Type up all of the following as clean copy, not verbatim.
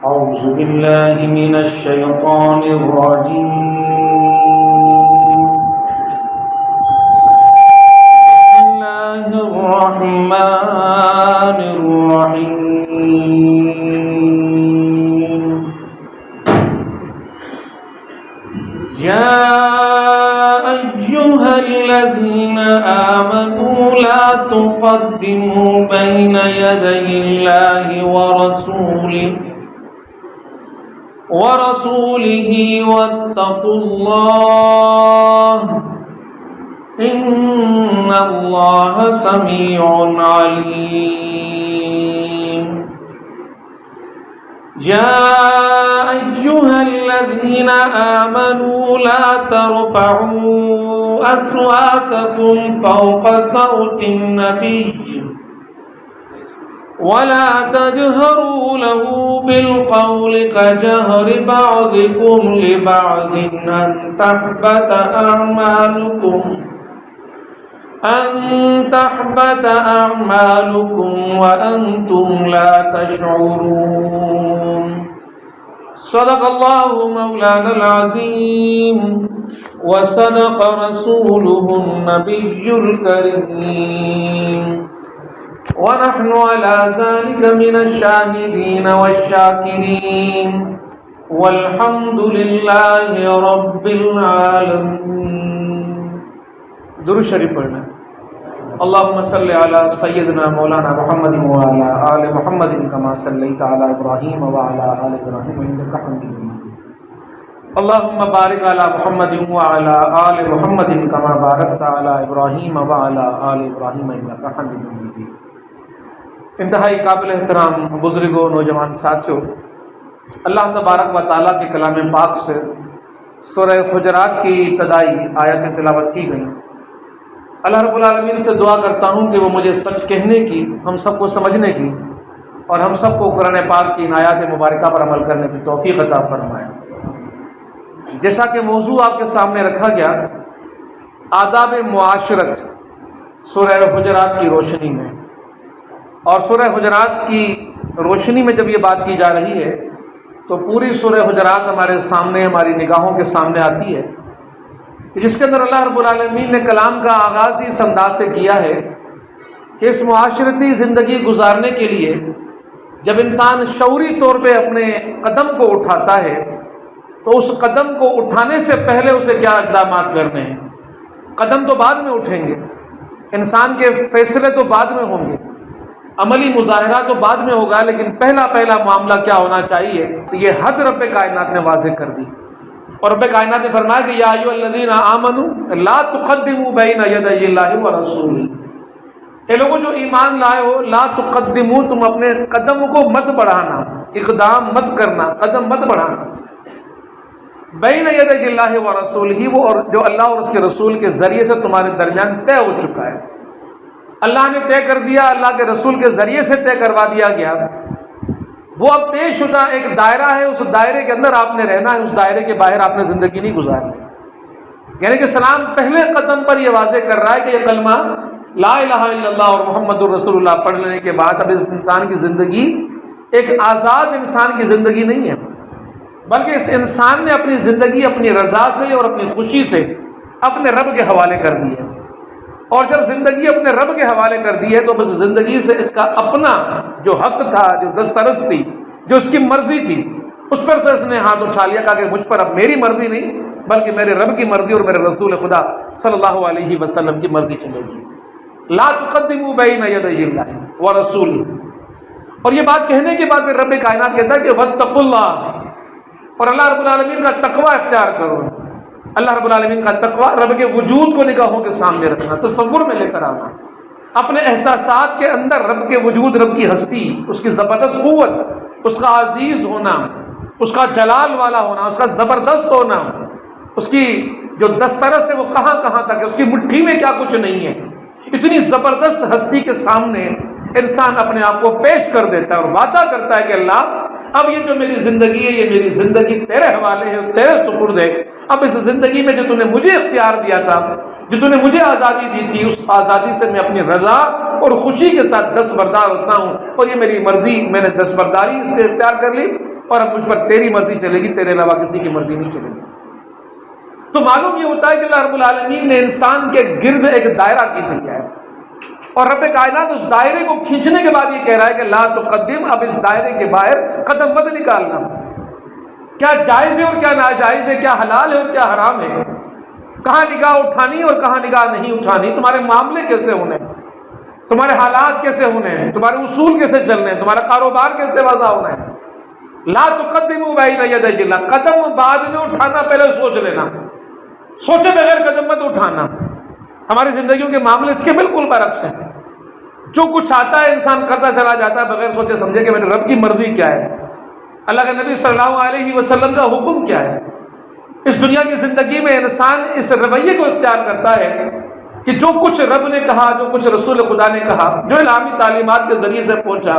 أعوذ بالله من الشيطان الرجيم. بسم الله الرحمن الرحيم. يا أيها الذين آمنوا لا تقدموا بين يدي الله ورسوله واتقوا الله إن الله سميع عليم. يا أيها الذين آمنوا لا ترفعوا أصواتكم فوق صوت النبي ولا تجهروا له بالقول كجهر بعضكم لبعض أن تحبط أعمالكم وأنتم لا تشعرون. صدق الله مولانا العظيم وصدق رسوله النبي الكريم ونحن على ذلك من الشاهدين والشاكرين والحمد لله رب العالمين. درود شریف پڑھنا. اللهم صل على سيدنا مولانا محمد وعلى آل محمد كما صليت على إبراهيم وعلى آل إبراهيم إنك حميد مجيد. اللهم بارك على محمد وعلى آل محمد كما باركت على إبراهيم وعلى آل إبراهيم إنك حميد مجيد. انتہائی قابل احترام بزرگوں، نوجوان ساتھیوں، اللہ تبارک و تعالیٰ کے کلام پاک سے سورہ حجرات کی ابتدائی آیتیں تلاوت کی گئیں. اللہ رب العالمین سے دعا کرتا ہوں کہ وہ مجھے سچ کہنے کی، ہم سب کو سمجھنے کی اور ہم سب کو قرآن پاک کی ان آیات مبارکہ پر عمل کرنے کی توفیق عطا فرمائے. جیسا کہ موضوع آپ کے سامنے رکھا گیا، آداب معاشرت سورہ حجرات کی روشنی میں، اور سورہ حجرات کی روشنی میں جب یہ بات کی جا رہی ہے تو پوری سورہ حجرات ہمارے سامنے، ہماری نگاہوں کے سامنے آتی ہے کہ جس کے اندر اللہ رب العالمین نے کلام کا آغاز ہی اس انداز سے کیا ہے کہ اس معاشرتی زندگی گزارنے کے لیے جب انسان شعوری طور پہ اپنے قدم کو اٹھاتا ہے تو اس قدم کو اٹھانے سے پہلے اسے کیا اقدامات کرنے ہیں. قدم تو بعد میں اٹھیں گے، انسان کے فیصلے تو بعد میں ہوں گے، عملی مظاہرہ تو بعد میں ہوگا، لیکن پہلا معاملہ کیا ہونا چاہیے، یہ حد رب کائنات نے واضح کر دی. اور رب کائنات نے فرمایا کہ یا ایھا الذین آمنوا لا تقدموا بین یدی اللہ ورسولہ. اے لوگوں جو ایمان لائے ہو، لا تقدموا، تم اپنے قدم کو مت بڑھانا، اقدام مت کرنا، قدم مت بڑھانا، بین یدی اللہ ورسولہ، وہ اور جو اللہ اور اس کے رسول کے ذریعے سے تمہارے درمیان طے ہو چکا ہے. اللہ نے طے کر دیا، اللہ کے رسول کے ذریعے سے طے کروا دیا گیا، وہ اب طے شدہ ایک دائرہ ہے، اس دائرے کے اندر آپ نے رہنا ہے، اس دائرے کے باہر آپ نے زندگی نہیں گزارنی. یعنی کہ اسلام پہلے قدم پر یہ واضح کر رہا ہے کہ یہ کلمہ لا الہ الا اللہ اور محمد الرسول اللہ پڑھ لینے کے بعد اب اس انسان کی زندگی ایک آزاد انسان کی زندگی نہیں ہے، بلکہ اس انسان نے اپنی زندگی اپنی رضا سے اور اپنی خوشی سے اپنے رب کے حوالے کر دی ہے. اور جب زندگی اپنے رب کے حوالے کر دی ہے تو بس زندگی سے اس کا اپنا جو حق تھا، جو دسترس تھی، جو اس کی مرضی تھی، اس پر سے اس نے ہاتھ اٹھا لیا، کہا کہ مجھ پر اب میری مرضی نہیں بلکہ میرے رب کی مرضی اور میرے رسول خدا صلی اللہ علیہ وسلم کی مرضی چلے گی. لا تقدموا بین یدی اللہ ورسولہ. اور یہ بات کہنے کے بعد پھر رب کائنات کہتا ہے کہ واتقوا اللہ، اور اللہ رب العالمین کا تقوی اختیار کرو. اللہ رب العالمین کا تقوی، رب کے وجود کو نگاہوں کے سامنے رکھنا، تصور میں لے کر آنا، اپنے احساسات کے اندر رب کے وجود، رب کی ہستی، اس کی زبردست قوت، اس کا عزیز ہونا، اس کا جلال والا ہونا، اس کا زبردست ہونا، اس کی جو دسترس ہے وہ کہاں کہاں تک ہے، اس کی مٹھی میں کیا کچھ نہیں ہے. اتنی زبردست ہستی کے سامنے انسان اپنے آپ کو پیش کر دیتا ہے اور وعدہ کرتا ہے کہ اللہ اب یہ جو میری زندگی ہے، یہ میری زندگی تیرے حوالے ہے، تیرے سپرد ہے. اب اس زندگی میں جو تو نے مجھے اختیار دیا تھا، جو تو نے مجھے آزادی دی تھی، اس آزادی سے میں اپنی رضا اور خوشی کے ساتھ دستبردار ہوتا ہوں، اور یہ میری مرضی، میں نے دستبرداری اس کے اختیار کر لی. اور اب مجھ پر تیری مرضی چلے گی، تیرے علاوہ کسی کی مرضی نہیں چلے گی۔ تو معلوم یہ ہوتا ہے کہ اللہ رب العالمین نے انسان کے گرد ایک دائرہ کھینچ لیا ہے، اور رب کائنات اس دائرے کو کھینچنے کے بعد یہ کہہ رہا ہے کہ لا تقدم، اب اس دائرے کے باہر قدم مت نکالنا۔ کیا جائز ہے اور کیا ناجائز ہے، کیا حلال ہے اور کیا حرام ہے، کہاں نگاہ اٹھانی اور کہاں نگاہ نہیں اٹھانی، تمہارے معاملے کیسے ہونے، تمہارے حالات کیسے ہونے ہیں، تمہارے اصول کیسے چلنے ہیں، تمہارا کاروبار کیسے وضع ہونا ہے۔ لا تقدموا بین یدی اللہ، قدم بعد میں اٹھانا، پہلے سوچ لینا، سوچے بغیر قدم مت اٹھانا۔ ہماری زندگیوں کے معاملے اس کے بالکل برعکس ہیں، جو کچھ آتا ہے انسان کرتا چلا جاتا ہے بغیر سوچے سمجھے کہ میرے رب کی مرضی کیا ہے، اللہ کے نبی صلی اللہ علیہ وسلم کا حکم کیا ہے۔ اس دنیا کی زندگی میں انسان اس رویے کو اختیار کرتا ہے کہ جو کچھ رب نے کہا، جو کچھ رسول خدا نے کہا، جو الہامی تعلیمات کے ذریعے سے پہنچا،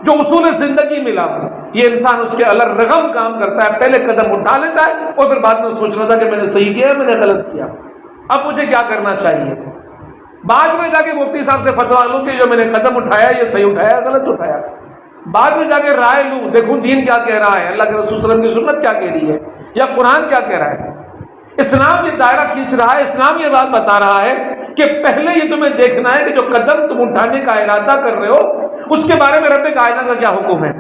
جو اصول زندگی ملا، یہ انسان اس کے الرغم کام کرتا ہے، پہلے قدم اٹھا لیتا ہے اور پھر بعد میں سوچنا تھا کہ میں نے صحیح کیا ہے، میں نے غلط کیا، اب مجھے کیا کرنا چاہیے۔ بعد میں جا کے مفتی صاحب سے فتویٰ لوں کہ جو میں نے قدم اٹھایا یہ صحیح اٹھایا غلط اٹھایا، بعد میں جا کے رائے لوں، دیکھوں دین کیا کہہ رہا ہے، اللہ کے رسول صلی اللہ علیہ وسلم کی سنت کیا کہہ رہی ہے، یا قرآن کیا کہہ رہا ہے۔ اسلام یہ دائرہ کھینچ رہا ہے، اسلام یہ بات بتا رہا ہے کہ پہلے یہ تمہیں دیکھنا ہے کہ جو قدم تم اٹھانے کا ارادہ کر رہے ہو اس کے بارے میں رب کائنات کا کیا حکم ہے۔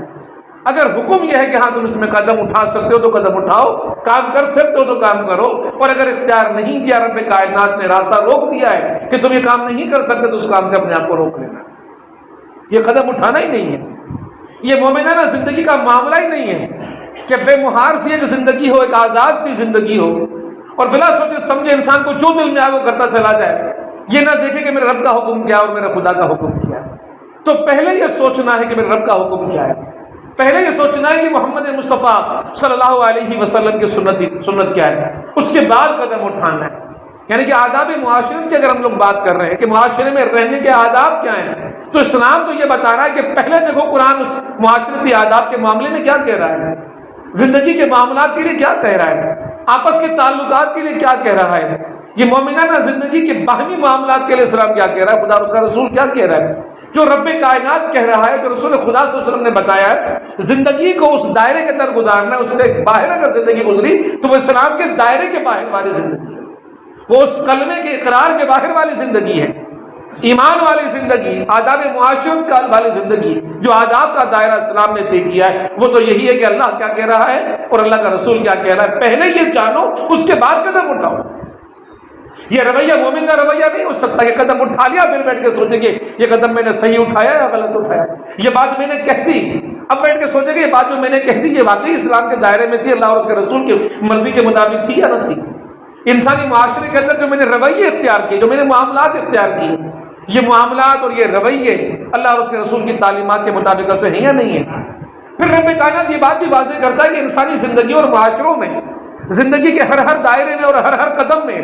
اگر حکم یہ ہے کہ ہاں تم اس میں قدم اٹھا سکتے ہو تو قدم اٹھاؤ، کام کر سکتے ہو تو کام کرو، اور اگر اختیار نہیں دیا، رب کائنات نے راستہ روک دیا ہے کہ تم یہ کام نہیں کر سکتے، تو اس کام سے اپنے آپ کو روک لینا۔ یہ قدم اٹھانا ہی نہیں ہے، یہ مومنانہ زندگی کا معاملہ ہی نہیں ہے کہ بے مہار سی ایک زندگی ہو، ایک آزاد سی زندگی ہو، اور بلا سوچے سمجھے انسان کو جو دل میں آئے وہ کرتا چلا جائے، یہ نہ دیکھے کہ میرے رب کا حکم کیا اور میرے خدا کا حکم کیا ہے۔ تو پہلے یہ سوچنا ہے کہ میرے رب کا حکم کیا ہے، پہلے یہ سوچنا ہے کہ محمد مصطفیٰ صلی اللہ علیہ وسلم کی سنت کیا ہے، اس کے بعد قدم اٹھانا ہے۔ یعنی کہ آداب معاشرت کی اگر ہم لوگ بات کر رہے ہیں کہ معاشرے میں رہنے کے آداب کیا ہیں، تو اسلام تو یہ بتا رہا ہے کہ پہلے دیکھو قرآن اس معاشرتی آداب کے معاملے میں کیا کہہ رہا ہے، زندگی کے معاملات کے لیے کیا کہہ رہا ہے، آپس کے تعلقات کے لیے کیا کہہ رہا ہے، یہ مومنانہ زندگی کے باہمی معاملات کے لیے اسلام کیا کہہ رہا ہے، خدا اور اس کا رسول کیا کہہ رہا ہے، جو رب کائنات کہہ رہا ہے، جو رسول خدا صلی اللہ علیہ وسلم نے بتایا ہے، زندگی کو اس دائرے کے اندر گزارنا ہے، اس سے باہر اگر زندگی گزری تو وہ اسلام کے دائرے کے باہر والی زندگی ہے، وہ اس کلمے کے اقرار کے باہر والی زندگی ہے، ایمان والی زندگی، آداب معاشرت کا والی زندگی، جو آداب کا دائرہ اسلام نے طے کیا ہے، وہ تو یہی ہے کہ اللہ کیا کہہ رہا ہے اور اللہ کا رسول کیا کہہ رہا ہے، پہلے یہ جانو اس کے بعد قدم اٹھاؤ۔ یہ رویہ مومن کا رویہ نہیں ہو سکتا کہ قدم اٹھا لیا پھر بیٹھ کے سوچیں گے یہ قدم میں نے صحیح اٹھایا یا غلط اٹھایا، یہ بات میں نے کہہ دی، اب بیٹھ کے سوچیں گے یہ بات جو میں نے کہہ دی یہ واقعی اسلام کے دائرے میں تھی، اللہ اور اس کے رسول کی مرضی کے مطابق تھی یا نہ تھی۔ انسانی معاشرے کے اندر جو میں نے رویے اختیار کیے، جو میں نے معاملات اختیار کیے، یہ معاملات اور یہ رویے اللہ اور اس کے رسول کی تعلیمات کے مطابق سے ہیں یا نہیں ہیں۔ پھر رب کائنات یہ بات بھی واضح کرتا ہے کہ انسانی زندگی اور معاشروں میں، زندگی کے ہر دائرے میں اور ہر قدم میں،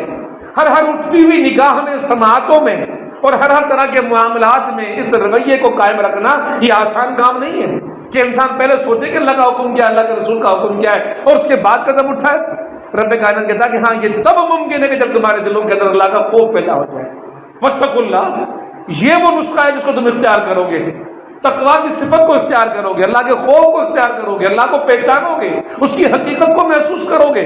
ہر اٹھتی ہوئی نگاہ میں، سماعتوں میں اور ہر طرح کے معاملات میں اس رویے کو قائم رکھنا یہ آسان کام نہیں ہے کہ انسان پہلے سوچے کہ اللہ کا حکم کیا ہے، اللہ کے رسول کا حکم کیا ہے، اور اس کے بعد قدم اٹھائے۔ رب کائنات کہتا ہے کہ ہاں یہ تب ممکن ہے کہ جب تمہارے دلوں کے اندر اللہ کا خوف پیدا ہو جائے۔ واتقوا اللہ، یہ وہ نسخہ ہے جس کو تم اختیار کرو گے، تقویٰ کی صفت کو اختیار کرو گے، اللہ کے خوف کو اختیار کرو گے، اللہ کو پہچانو گے، اس کی حقیقت کو محسوس کرو گے،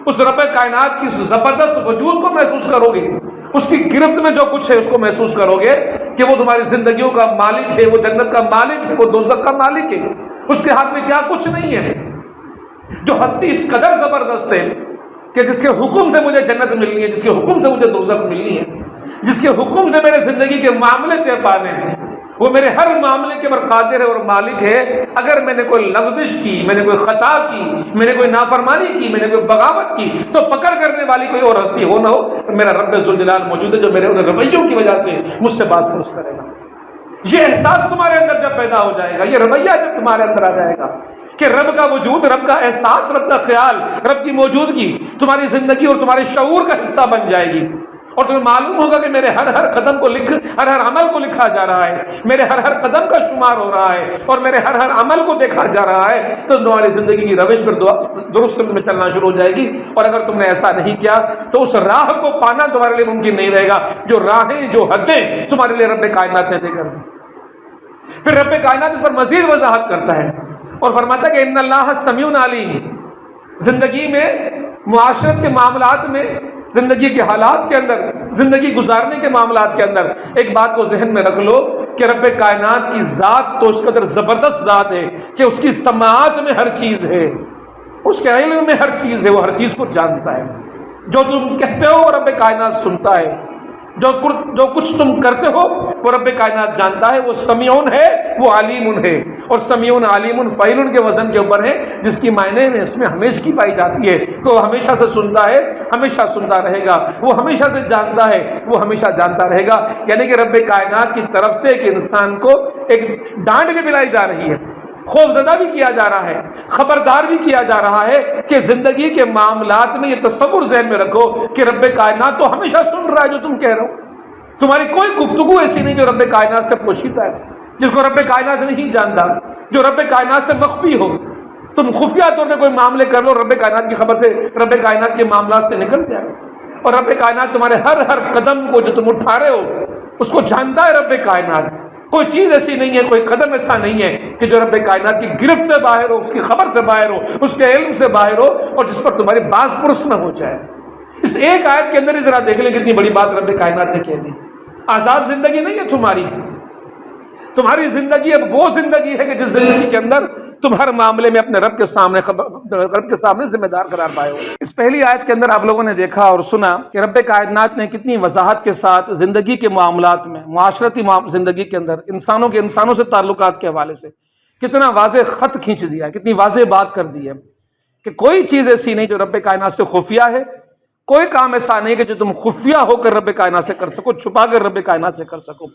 اس رب کائنات کی زبردست وجود کو محسوس کرو گے، اس کی گرفت میں جو کچھ ہے اس کو محسوس کرو گے کہ وہ تمہاری زندگیوں کا مالک ہے، وہ جنت کا مالک ہے، وہ دوزخ کا مالک ہے، اس کے ہاتھ میں کیا کچھ نہیں ہے۔ جو ہستی اس قدر زبردست ہے کہ جس کے حکم سے مجھے جنت ملنی ہے، جس کے حکم سے مجھے دوزخ ملنی ہے، جس کے حکم سے میرے زندگی کے معاملے طے پانے ہیں، وہ میرے ہر معاملے کے اوپر قادر ہے اور مالک ہے۔ اگر میں نے کوئی لغزش کی، میں نے کوئی خطا کی، میں نے کوئی نافرمانی کی، میں نے کوئی بغاوت کی، تو پکڑ کرنے والی کوئی اور ہستی ہو نہ ہو، میرا رب ذوالجلال موجود ہے جو میرے ان رویوں کی وجہ سے مجھ سے باز پرس کرے گا۔ یہ احساس تمہارے اندر جب پیدا ہو جائے گا، یہ رویہ جب تمہارے اندر آ جائے گا کہ رب کا وجود، رب کا احساس، رب کا خیال، رب کی موجودگی تمہاری زندگی اور تمہارے شعور کا حصہ بن جائے گی، اور تمہیں معلوم ہوگا کہ میرے ہر قدم کو ہر عمل کو لکھا جا رہا ہے، میرے ہر قدم کا شمار ہو رہا ہے، اور میرے ہر عمل کو دیکھا جا رہا ہے، تو تمہاری زندگی کی روش پر درست سمت میں چلنا شروع ہو جائے گی۔ اور اگر تم نے ایسا نہیں کیا تو اس راہ کو پانا تمہارے لیے ممکن نہیں رہے گا جو راہیں، جو حدیں تمہارے لیے رب کائنات نے طے کر دی۔ پھر رب کائنات اس پر مزید وضاحت کرتا ہے، اور فرماتا کہ ان اللہ سمیع علیم، زندگی میں، معاشرت کے معاملات میں، زندگی کے حالات کے اندر، زندگی گزارنے کے معاملات کے اندر ایک بات کو ذہن میں رکھ لو کہ رب کائنات کی ذات تو اس قدر زبردست ذات ہے کہ اس کی سماعت میں ہر چیز ہے، اس کے علم میں ہر چیز ہے، وہ ہر چیز کو جانتا ہے۔ جو تم کہتے ہو وہ رب کائنات سنتا ہے، جو کچھ تم کرتے ہو وہ رب کائنات جانتا ہے۔ وہ سمیعون ہے، وہ علیمون ہے، اور سمیعون علیمون فعیلن کے وزن کے اوپر ہے، جس کی معنی میں اس میں ہمیشہ کی پائی جاتی ہے کہ وہ ہمیشہ سے سنتا ہے، ہمیشہ سنتا رہے گا، وہ ہمیشہ سے جانتا ہے، وہ ہمیشہ جانتا رہے گا۔ یعنی کہ رب کائنات کی طرف سے ایک انسان کو ایک ڈانٹ بھی پلائی جا رہی ہے، خوف زدہ بھی کیا جا رہا ہے، خبردار بھی کیا جا رہا ہے کہ زندگی کے معاملات میں یہ تصور ذہن میں رکھو کہ رب کائنات تو ہمیشہ سن رہا ہے جو تم کہہ رہے ہو۔ تمہاری کوئی گفتگو ایسی نہیں جو رب کائنات سے پوشیدہ ہے، جس کو رب کائنات نہیں جانتا، جو رب کائنات سے مخفی ہو۔ تم خفیہ طور پہ کوئی معاملے کر لو، رب کائنات کی خبر سے رب کائنات کے معاملات سے نکل جائے، اور رب کائنات تمہارے ہر قدم کو جو تم اٹھا رہے ہو اس کو جانتا ہے رب کائنات۔ کوئی چیز ایسی نہیں ہے، کوئی قدم ایسا نہیں ہے کہ جو رب کائنات کی گرفت سے باہر ہو، اس کی خبر سے باہر ہو، اس کے علم سے باہر ہو، اور جس پر تمہاری باز پرس نہ ہو جائے۔ اس ایک آیت کے اندر ہی ذرا دیکھ لیں کتنی بڑی بات رب کائنات نے کہہ دی۔ آزاد زندگی نہیں ہے تمہاری زندگی اب وہ زندگی ہے کہ جس زندگی کے اندر تم ہر معاملے میں اپنے رب کے سامنے ذمہ دار قرار پائے ہو۔ اس پہلی آیت کے اندر آپ لوگوں نے دیکھا اور سنا کہ رب کائنات نے کتنی وضاحت کے ساتھ زندگی کے معاملات میں، معاشرتی زندگی کے اندر، انسانوں سے تعلقات کے حوالے سے کتنا واضح خط کھینچ دیا ہے، کتنی واضح بات کر دی ہے کہ کوئی چیز ایسی نہیں جو رب کائنات سے خفیہ ہے، کوئی کام ایسا نہیں کہ جو تم خفیہ ہو کر رب کائنات سے کر سکو، چھپا کر رب کائنات سے کر سکو۔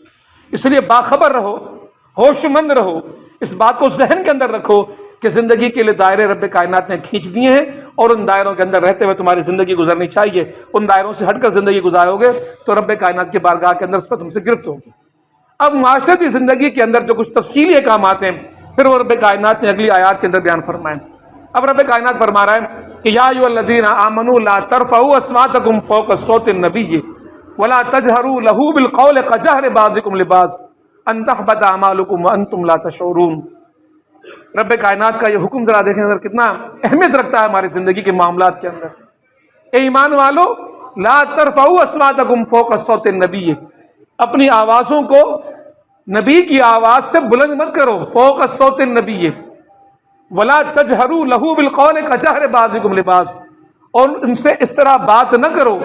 اس لیے باخبر رہو، ہوش مند رہو، اس بات کو ذہن کے اندر رکھو کہ زندگی کے لیے دائرے رب کائنات نے کھینچ دیے ہیں، اور ان دائروں کے اندر رہتے ہوئے تمہاری زندگی گزرنی چاہیے۔ ان دائروں سے ہٹ کر زندگی گزارو گے تو رب کائنات کی بارگاہ کے اندر اس پر تم سے گرفت ہوگی۔ اب معاشرتی زندگی کے اندر جو کچھ تفصیلی احکامات ہیں پھر وہ رب کائنات نے اگلی آیات کے اندر بیان فرمائے۔ اب رب کائنات فرما رہا ہے کہ یا ایھا الذین آمنوا لا ترفعوا اصواتکم فوق صوت النبی ولا تجہروا لہ بالقول کجہر بعضکم لبعض ان تحبط اعمالکم وانتم لا تشعرون۔ رب کائنات کا یہ حکم ذرا دیکھیں ذرا کتنا اہمیت رکھتا ہے ہماری زندگی کے معاملات کے اندر۔ اے ایمان والو، لا ترفعوا اصواتکم فوق صوت النبی، اپنی آوازوں کو نبی کی آواز سے بلند مت کرو، فوق صوت النبی، ولا تجہروا لہ بالقول کجہر بعضکم لبعض، اور ان سے اس طرح بات نہ کرو،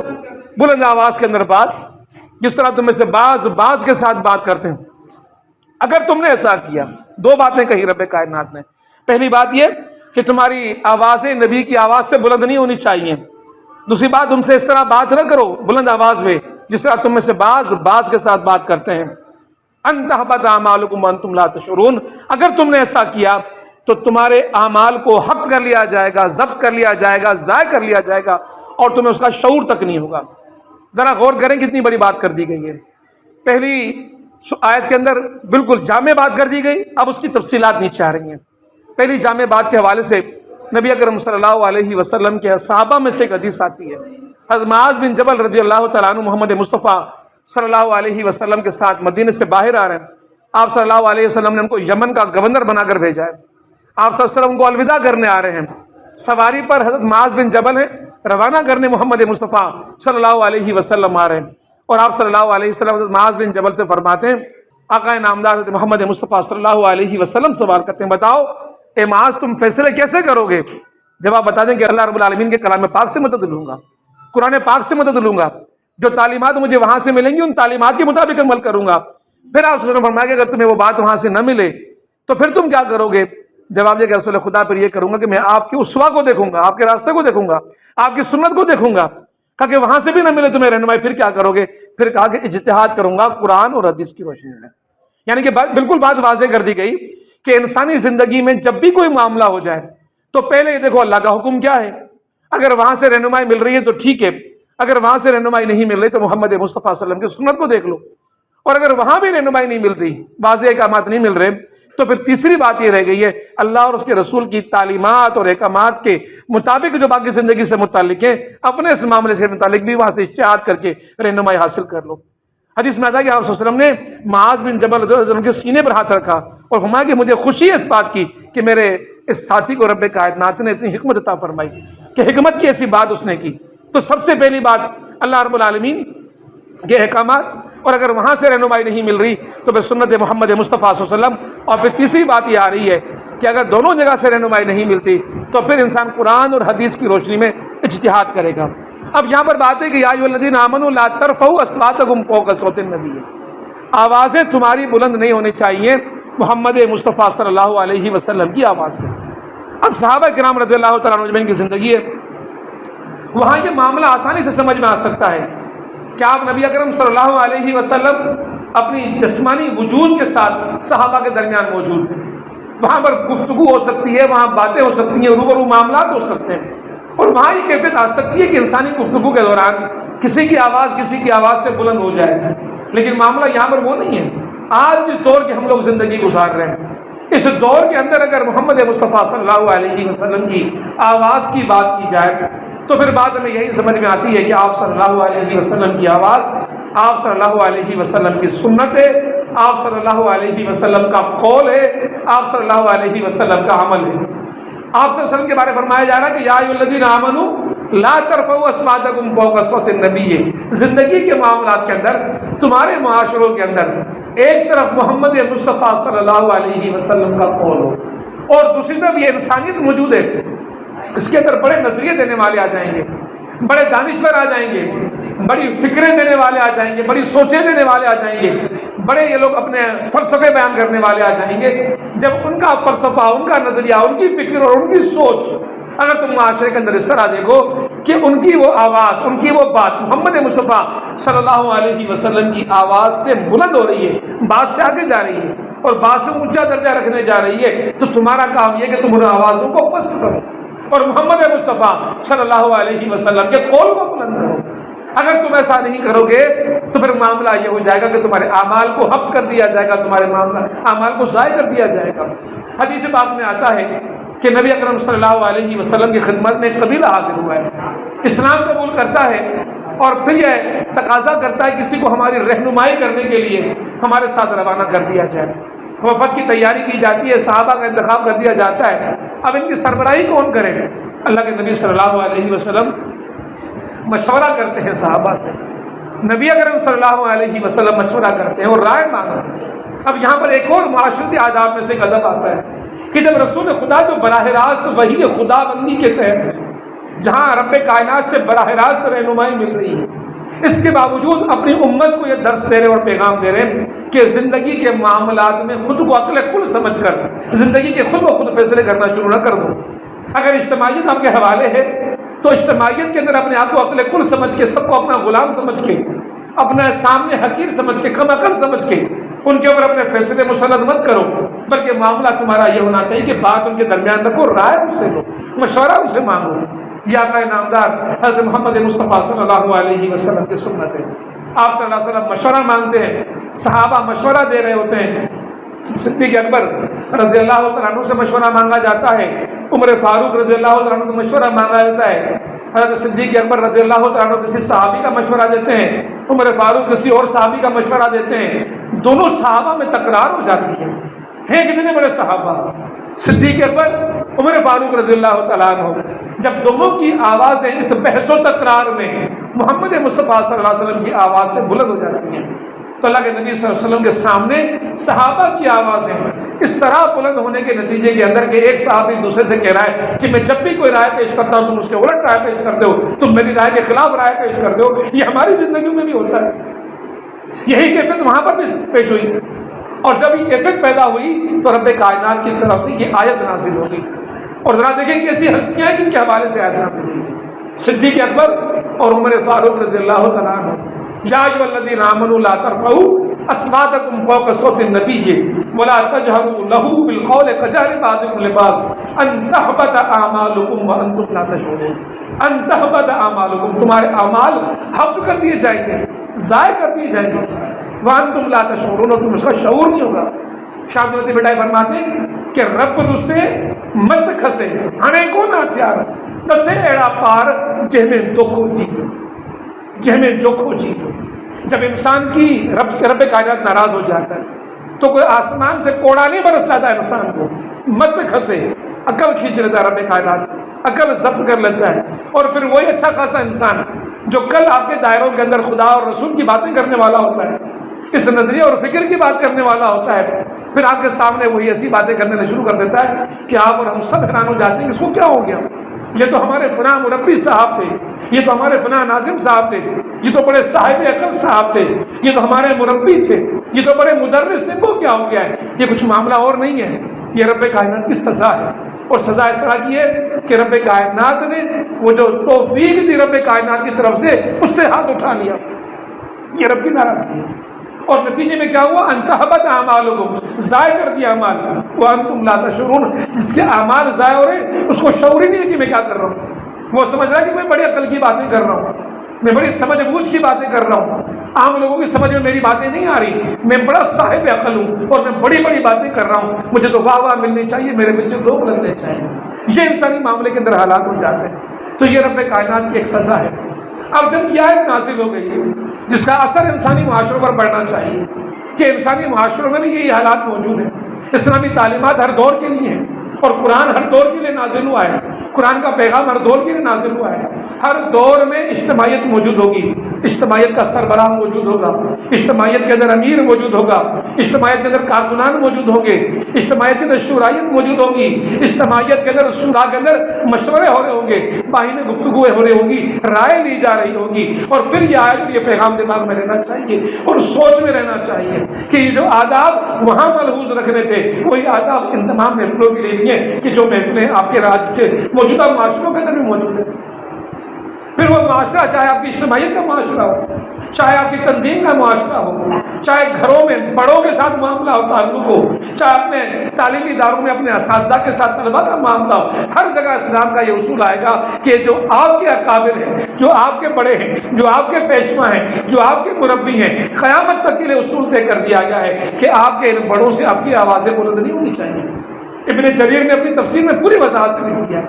بلند آواز کے اندر بات، جس طرح تم میں سے بعض کے ساتھ بات کرتے ہیں۔ اگر تم نے ایسا کیا، دو باتیں کہی رب کائنات نے۔ پہلی بات یہ کہ تمہاری آوازیں نبی کی آواز سے بلند نہیں ہونی چاہیے۔ دوسری بات، ان سے اس طرح بات نہ کرو بلند آواز میں جس طرح تم میں سے بعض کے ساتھ بات کرتے ہیں۔ ان تحبط اعمالکم وانتم لا تشعرون، اگر تم نے ایسا کیا تو تمہارے اعمال کو حق کر لیا جائے گا، ضبط کر لیا جائے گا، ضائع کر لیا جائے گا، اور تمہیں اس کا شعور تک نہیں ہوگا۔ ذرا غور کریں کتنی بڑی بات کر دی گئی ہے۔ پہلی آیت کے اندر بالکل جامع بات کر دی گئی، اب اس کی تفصیلات نیچے آ رہی ہیں۔ پہلی جامع بات کے حوالے سے نبی اکرم صلی اللہ علیہ وسلم کے صحابہ میں سے ایک حدیث آتی ہے۔ حضرت معاذ بن جبل رضی اللہ تعالیٰ عنہ محمد مصطفیٰ صلی اللہ علیہ وسلم کے ساتھ مدینے سے باہر آ رہے ہیں۔ آپ صلی اللہ علیہ وسلم نے ان کو یمن کا گورنر بنا کر بھیجا ہے۔ آپ صلی اللہ علیہ وسلم کو الوداع کرنے آ رہے ہیں، سواری پر حضرت معاذ بن جبل ہیں، روانہ کرنے محمد مصطفیٰ صلی اللہ علیہ وسلم آ رہے ہیں، اور آپ صلی اللہ علیہ وسلم حضرت معاذ بن جبل سے فرماتے ہیں، آقا نامدار حضرت محمد مصطفیٰ صلی اللہ علیہ وسلم سوال کرتے ہیں، بتاؤ اے معاذ تم فیصلے کیسے کرو گے؟ جواب بتا دیں کہ اللہ رب العالمین کے کلام پاک سے مدد لوں گا، قرآن پاک سے مدد لوں گا، جو تعلیمات مجھے وہاں سے ملیں گی ان تعلیمات کے مطابق عمل کروں گا۔ پھر آپ صلی اللہ علیہ وسلم فرمایا کہ اگر تمہیں وہ بات وہاں سے نہ ملے تو پھر تم کیا کرو گے؟ جواب دیا کہ رسول خدا پھر یہ کروں گا کہ میں آپ کے اسوا کو دیکھوں گا، آپ کے راستے کو دیکھوں گا، آپ کی سنت کو دیکھوں گا۔ کہا کہ وہاں سے بھی نہ ملے تمہیں رہنمائی، پھر کیا کرو گے؟ پھر کہا کہ اجتہاد کروں گا قرآن اور حدیث کی روشنی میں۔ یعنی کہ بالکل بات واضح کر دی گئی کہ انسانی زندگی میں جب بھی کوئی معاملہ ہو جائے تو پہلے یہ دیکھو اللہ کا حکم کیا ہے، اگر وہاں سے رہنمائی مل رہی ہے تو ٹھیک ہے، اگر وہاں سے رہنمائی نہیں مل رہی تو محمد مصطفیٰ صلی اللہ علیہ وسلم کی سنت کو دیکھ لو، اور اگر وہاں بھی رہنمائی نہیں مل رہی، واضح احکامات نہیں مل رہے، تو پھر تیسری بات یہ رہ گئی ہے اللہ اور اس کے رسول کی تعلیمات اور احکامات کے مطابق جو باقی زندگی سے متعلق ہیں، اپنے اس معاملے سے متعلق بھی وہاں سے اجتہاد کر کے رہنمائی حاصل کر لو۔ حدیث میں آتا ہے کہ آپ صلی اللہ علیہ وسلم نے معاذ بن جبل رضی اللہ عنہ کے سینے پر ہاتھ رکھا اور فرمایا کہ مجھے خوشی ہے اس بات کی کہ میرے اس ساتھی کو رب کائنات نے اتنی حکمت عطا فرمائی، کہ حکمت کی ایسی بات اس نے کی۔ تو سب سے پہلی بات اللہ رب العالمین کے احکامات، اور اگر وہاں سے رہنمائی نہیں مل رہی تو پھر سنت محمد مصطفیٰ صلی اللہ علیہ وسلم، اور پھر تیسری بات یہ آ رہی ہے کہ اگر دونوں جگہ سے رہنمائی نہیں ملتی تو پھر انسان قرآن اور حدیث کی روشنی میں اجتہاد کرے گا۔ اب یہاں پر بات ہے کہ یا ایھا الذین آمنوا لا ترفعوا اصواتکم فوق صوت النبی، آوازیں تمہاری بلند نہیں ہونی چاہیے محمد مصطفیٰ صلی اللہ علیہ وسلم کی آواز سے۔ اب صحابہ کرام رضی اللہ تعالیٰ عنہ اجمعین کی زندگی ہے، وہاں یہ معاملہ آسانی سے سمجھ میں آ سکتا ہے کہ آپ نبی اکرم صلی اللہ علیہ وسلم اپنی جسمانی وجود کے ساتھ صحابہ کے درمیان موجود ہیں، وہاں پر گفتگو ہو سکتی ہے، وہاں باتیں ہو سکتی ہیں، روبرو معاملات ہو سکتے ہیں، اور وہاں یہ کیفیت آ سکتی ہے کہ انسانی گفتگو کے دوران کسی کی آواز سے بلند ہو جائے، لیکن معاملہ یہاں پر وہ نہیں ہے۔ آج جس دور کی ہم لوگ زندگی گزار رہے ہیں، اس دور کے اندر اگر محمد مصطفیٰ صلی اللہ علیہ وسلم کی آواز کی بات کی جائے تو پھر بات ہمیں یہی سمجھ میں آتی ہے کہ آپ صلی اللہ علیہ وسلم کی آواز، آپ صلی اللہ علیہ وسلم کی سنت ہے، آپ صلی اللہ علیہ وسلم کا قول ہے، آپ صلی اللہ علیہ وسلم کا عمل ہے۔ آپ صلی اللہ علیہ وسلم کے بارے فرمایا جا رہا ہے کہ یا ایھا الذین آمنوا لا ترفعوا اصواتکم فوق صوت النبی، زندگی کے معاملات کے اندر، تمہارے معاشروں کے اندر ایک طرف محمد مصطفیٰ صلی اللہ علیہ وسلم کا قول ہو اور دوسری طرف یہ انسانیت موجود ہے، اس کے اندر بڑے نظریے دینے والے آ جائیں گے، بڑے دانشور آ جائیں گے، بڑی فکریں دینے والے آ جائیں گے، بڑی سوچیں دینے والے آ جائیں گے، بڑے یہ لوگ اپنے فلسفے بیان کرنے والے آ جائیں گے۔ جب ان کا فلسفہ، ان کا نظریہ، ان کی فکر اور ان کی سوچ اگر تم معاشرے کے اندر اس طرح دیکھو کہ ان کی وہ آواز، ان کی وہ بات محمد مصطفیٰ صلی اللہ علیہ وسلم کی آواز سے بلند ہو رہی ہے، بات سے آگے جا رہی ہے اور بات سے اونچا درجہ رکھنے جا رہی ہے، تو تمہارا کام یہ کہ تم ان آوازوں کو پست کرو اور محمد مصطفیٰ صلی اللہ علیہ وسلم کے قول کو بلند کرو۔ اگر تم ایسا نہیں کرو گے تو پھر معاملہ یہ ہو جائے گا کہ تمہارے اعمال کو حبط کر دیا جائے گا، تمہارے اعمال کو ضائع کر دیا جائے گا۔ حدیث پاک میں آتا ہے کہ نبی اکرم صلی اللہ علیہ وسلم کی خدمت میں ایک قبیلہ حاضر ہوا ہے، اسلام قبول کرتا ہے اور پھر یہ تقاضا کرتا ہے کسی کو ہماری رہنمائی کرنے کے لیے ہمارے ساتھ روانہ کر دیا جائے۔ وفد کی تیاری کی جاتی ہے، صحابہ کا انتخاب کر دیا جاتا ہے، اب ان کی سربراہی کون کرے؟ اللہ کے نبی صلی اللہ علیہ وسلم مشورہ کرتے ہیں صحابہ سے، نبی اکرم صلی اللہ علیہ وسلم مشورہ کرتے ہیں اور رائے مانگتے ہیں۔ اب یہاں پر ایک اور معاشرتی آداب میں سے ایک ادب آتا ہے کہ جب رسول خدا تو براہ راست وحی خدا بندی کے تحت ہے، جہاں رب کائنات سے براہ راست رہنمائی مل رہی ہے، اس کے باوجود اپنی امت کو یہ درس دے رہے اور پیغام دے رہے کہ زندگی کے معاملات میں خود کو عقل کل سمجھ کر زندگی کے خود بخود فیصلے کرنا شروع نہ کر دو۔ اگر اجتماعیت آپ کے حوالے ہے تو اجتماعیت کے اندر اپنے آپ کو عقل کل سمجھ کے، سب کو اپنا غلام سمجھ کے، اپنا سامنے حقیر سمجھ کے، کم عقل سمجھ کے ان کے اوپر اپنے فیصلے مسلط مت کرو، بلکہ معاملہ تمہارا یہ ہونا چاہیے کہ بات ان کے درمیان رکھو، رائے ان سے لو، مشورہ ان سے مانگو۔ یہ آقا نامدار حضرت محمد مصطفیٰ صلی اللہ علیہ وسلم کی سنت ہے۔ آپ صلی اللہ علیہ وسلم مشورہ مانگتے ہیں، صحابہ مشورہ دے رہے ہوتے ہیں، صدیق اکبر رضی اللہ تعالیٰ عنہ سے مشورہ مانگا جاتا ہے، عمر فاروق رضی اللہ تعالیٰ عنہ سے مشورہ مانگا جاتا ہے، حضرت صدیق اکبر رضی اللہ تعالیٰ عنہ کسی صحابی کا مشورہ دیتے ہیں، عمر فاروق کسی اور صحابی کا مشورہ دیتے ہیں، دونوں صحابہ میں تکرار ہو جاتی ہے۔ ہیں کتنے بڑے صحابہ، صدیق اکبر، عمر فاروق رضی اللہ تعالیٰ عنہ، جب دونوں کی آوازیں اس بحث و تکرار میں محمد مصطفیٰ صلی اللہ علیہ وسلم کی آواز سے بلند ہو جاتی ہیں، تو اللہ کے نبی صلی اللہ علیہ وسلم کے سامنے صحابہ کی آوازیں اس طرح بلند ہونے کے نتیجے کے اندر کہ ایک صحابی دوسرے سے کہہ رہا ہے کہ میں جب بھی کوئی رائے پیش کرتا ہوں تم اس کے الٹ رائے پیش کرتے ہو، تم میری رائے کے خلاف رائے پیش کرتے ہو۔ یہ ہماری زندگیوں میں بھی ہوتا ہے، یہی کیفیت وہاں پر بھی پیش ہوئی، اور جب یہ کیفیت پیدا ہوئی تو رب کائنات کی طرف سے یہ آیت نازل ہوگی۔ اور ذرا دیکھیں کیسی ہستیاں ہیں جن کے حوالے سے آیت نازل ہوئی، صدیق اکبر اور عمر فاروق رضی اللہ تعالیٰ عنہ۔ یا ایھا الذین آمنوا لا ترفعوا اصواتکم فوق صوت النبی ولا تجهروا له بالقول كجهر بعضکم لبعض ان تحبط اعمالکم وانتم لا تشعرون۔ ان تحبط اعمالکم، تمہارے اعمال حبط کر دیے جائیں گے، ضائع کر دیے جائیں گے، وانتم لا تشعرون، اور تم اس کا شعور نہیں ہوگا۔ شاہ عبد بٹائی فرماتے ہیں کہ رب رسے مت کھسے ہنے کو نہ تیار دسے ایڑا پار جہ میں دکھو جیجو، جہ میں جوکھو جیجو۔ جب انسان کی رب کائنات ناراض ہو جاتا ہے تو کوئی آسمان سے کوڑا نہیں برس جاتا ہے انسان کو، مت کھنسے، عقل کھینچ لیتا ہے رب کائنات، عقل ضبط کر لیتا ہے، اور پھر وہی اچھا خاصا انسان جو کل آپ کے دائروں کے اندر خدا اور رسول کی باتیں کرنے والا ہوتا ہے، اس نظریے اور فکر کی بات کرنے والا ہوتا ہے، پھر آپ کے سامنے وہی ایسی باتیں کرنے شروع کر دیتا ہے کہ آپ اور ہم سب حیران ہو جاتے ہیں کہ اس کو کیا ہو گیا، یہ تو ہمارے فلاں مربی صاحب تھے، یہ تو ہمارے فلاں ناظم صاحب تھے، یہ تو بڑے صاحب عقل صاحب تھے، یہ تو ہمارے مربی تھے، یہ تو بڑے مدرس تھے، کو کیا ہو گیا ہے؟ یہ کچھ معاملہ اور نہیں ہے، یہ رب کائنات کی سزا ہے، اور سزا اس طرح کی ہے کہ رب کائنات نے وہ جو توفیق دی رب کائنات کی طرف سے، اس سے ہاتھ اٹھا لیا، یہ رب کی ناراضگی ہے، اور نتیجے میں کیا ہوا؟ انتحبت اعمالکم، ضائع کر دیا اعمال، وانتم لا تشعرون، جس کے اعمال ضائع ہو رہے اس کو شعور ہی نہیں ہے کہ میں کیا کر رہا ہوں، وہ سمجھ رہا ہے کہ میں بڑی عقل کی باتیں کر رہا ہوں، میں بڑی سمجھ بوجھ کی باتیں کر رہا ہوں، عام لوگوں کی سمجھ میں میری باتیں نہیں آ رہی، میں بڑا صاحب عقل ہوں اور میں بڑی بڑی باتیں کر رہا ہوں، مجھے تو واہ واہ ملنی چاہیے، میرے پیچھے لوگ لگنے چاہیے، یہ انسانی معاملے کے اندر حالات ہو جاتے ہیں، تو یہ رب کائنات کی ایک سزا ہے۔ اب جب یہ آیت نازل ہو گئی جس کا اثر انسانی معاشروں پر پڑنا چاہیے کہ انسانی معاشروں میں بھی یہی حالات موجود ہیں، اسلامی تعلیمات ہر دور کے لیے ہیں، اور قرآن ہر دور کے لیے نازل ہوا ہے، قرآن کا پیغام ہر دور کے لیے نازل ہوا ہے، ہر دور میں اجتماعیت موجود ہوگی، اجتماعیت کا سربراہ موجود ہوگا، اجتماعیت کے اندر امیر موجود ہوگا، اجتماعیت کے اندر کارکنان موجود ہوں گے، اجتماعیت کے اندر شورائیت موجود ہوگی، اجتماعیت کے اندر شورا کے اندر مشورے ہو رہے ہوں گے، باہمی گفتگویں ہو رہی ہوگی، رائے لی جا رہی ہوگی، اور پھر یہ آیت اور یہ پیغام دماغ میں رہنا چاہیے اور سوچ میں رہنا چاہیے کہ یہ جو آداب وہاں ملحوظ رکھنے تھے وہی آداب ان تمام محفلوں کے لیے نہیں ہے کہ جو محفلیں آپ کے راج کے موجودہ معاشروں کے اندر بھی موجود ہیں۔ پھر وہ معاشرہ چاہے آپ کی اجتماعیت کا معاشرہ ہو، چاہے آپ کی تنظیم کا معاشرہ ہو، چاہے گھروں میں بڑوں کے ساتھ معاملہ ہو، تعلق ہو، چاہے اپنے تعلیمی اداروں میں اپنے اساتذہ کے ساتھ طلباء کا معاملہ ہو، ہر جگہ اسلام کا یہ اصول آئے گا کہ جو آپ کے اکابر ہیں، جو آپ کے بڑے ہیں، جو آپ کے پیشوا ہیں، جو آپ کے مربی ہیں، قیامت تک کے لیے اصول طے کر دیا گیا ہے کہ آپ کے ان بڑوں سے آپ کی آوازیں بلند نہیں ہونی چاہیے۔ ابن جریر نے اپنی تفسیر میں پوری وضاحت سے لکھ دیا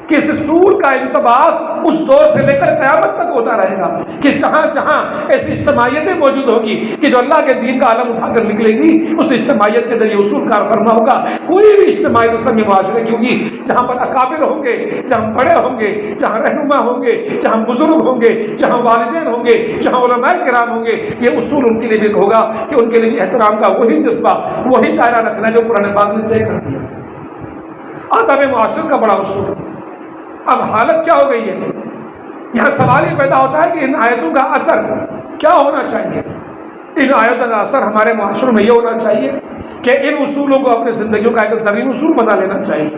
کہ اس اصول کا انطباق اس دور سے لے کر قیامت تک ہوتا رہے گا کہ جہاں جہاں ایسی اجتماعیتیں موجود ہوگی کہ جو اللہ کے دین کا علم اٹھا کر نکلے گی، اس اجتماعیت کے اندر یہ اصول کار فرما ہوگا۔ کوئی بھی اجتماعیت اسلامی معاشرے کی ہوگی جہاں پر اکابر ہوں گے، جہاں بڑے ہوں گے، جہاں رہنما ہوں گے، جہاں بزرگ ہوں گے، جہاں والدین ہوں گے، جہاں علماء کرام ہوں گے، یہ اصول ان کے لیے بھی ہوگا کہ ان کے لیے احترام کا وہی جذبہ، وہی دائرہ رکھنا جو قرآن پاک نے طے کر دیا۔ آداب معاشرت کا بڑا اصول۔ اب حالت کیا ہو گئی ہے؟ یہاں سوال یہ پیدا ہوتا ہے کہ ان آیتوں کا اثر کیا ہونا چاہیے؟ ان آیتوں کا اثر ہمارے معاشروں میں یہ ہونا چاہیے کہ ان اصولوں کو اپنے زندگیوں کا ایک زرعی اصول بنا لینا چاہیے،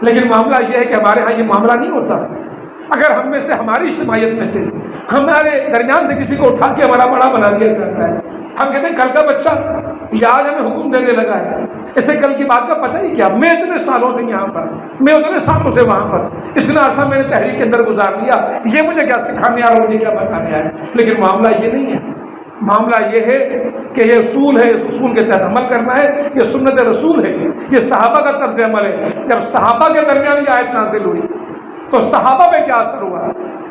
لیکن معاملہ یہ ہے کہ ہمارے ہاں یہ معاملہ نہیں ہوتا۔ اگر ہم میں سے، ہماری اجتماعیت میں سے، ہمارے درمیان سے کسی کو اٹھا کے ہمارا بڑا بنا دیا جاتا ہے، ہم کہتے ہیں کل کا بچہ یہ آج ہمیں حکم دینے لگا ہے، اسے کل کی بات کا پتہ ہی کیا، میں اتنے سالوں سے یہاں پر، میں اتنے سالوں سے وہاں پر، اتنا عرصہ میں نے تحریک کے اندر گزار لیا، یہ مجھے کیا سکھانے آ رہا ہے، مجھے کیا بتانے آ رہا ہے۔ لیکن معاملہ یہ نہیں ہے، معاملہ یہ ہے کہ یہ اصول ہے، اس اصول کے تحت عمل کرنا ہے، یہ سنت رسول ہے، یہ صحابہ کا طرز عمل ہے۔ جب صحابہ کے درمیان یہ آیت نازل ہوئی تو صحابہ میں کیا اثر ہوا؟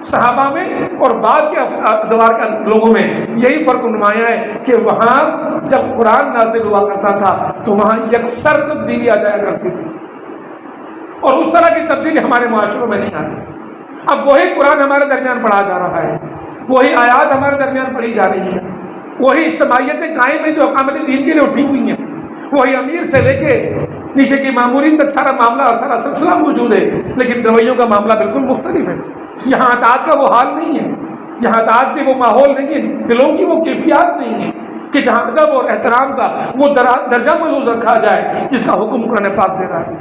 صحابہ میں اور بعد کے ادوار کے لوگوں میں یہی فرق نمایاں ہے کہ وہاں جب قرآن نازل ہوا کرتا تھا تو وہاں یکسر تبدیلی آ جایا کرتی تھی، اور اس طرح کی تبدیلی ہمارے معاشروں میں نہیں آتی۔ اب وہی قرآن ہمارے درمیان پڑھا جا رہا ہے، وہی آیات ہمارے درمیان پڑھی جا رہی ہیں، وہی اجتماعیتیں قائم ہیں جو اقامت دین کے لیے اٹھی ہوئی ہیں، وہی امیر سے لے کے نیچے کی معمورین تک سارا معاملہ، سارا سلسلہ موجود ہے، لیکن رویوں کا معاملہ بالکل مختلف ہے۔ یہاں اطاعت کا وہ حال نہیں ہے، یہاں اطاعت کے وہ ماحول نہیں ہے، دلوں کی وہ کیفیات نہیں ہے کہ جہاں ادب اور احترام کا وہ درجہ ملحوظ رکھا جائے جس کا حکم قرآن پاک دے رہا ہے۔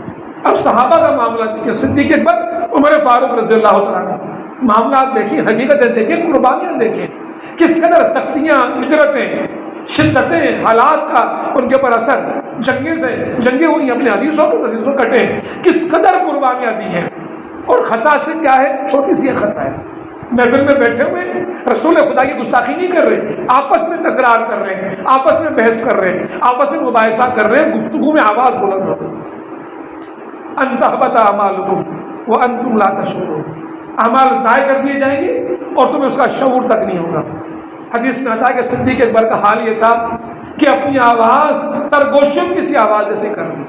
اب صحابہ کا معاملہ دیکھیں، صدیق اکبر، عمر فاروق رضی اللہ تعالیٰ عنہ، معاملات دیکھیں، حقیقتیں دیکھیں، قربانیاں دیکھیں، کس قدر سختیاں، ہجرتیں، شدتیں، حالات کا ان کے اوپر اثر، جنگیں ہوئی، اپنے عزیزوں کٹے، کس قدر قربانیاں دی ہیں، اور خطا سے کیا ہے؟ چھوٹی سی خطا ہے، محفل میں بیٹھے ہوئے رسول خدا کی گستاخی نہیں کر رہے، آپس میں تکرار کر رہے ہیں، آپس میں بحث کر رہے ہیں، آپس میں مباحثہ کر رہے ہیں، گفتگو میں آواز بلند ہو گئی۔ ان تحبط اعمالکم وانتم لا تشعرون، اعمال ضائع کر دیے جائیں گے اور تمہیں اس کا شعور تک نہیں ہوگا۔ حدیث میں آتا ہے کہ صدیق اکبر کا حال یہ تھا کہ اپنی آواز سرگوشیوں کی سی آواز ایسے کر دی،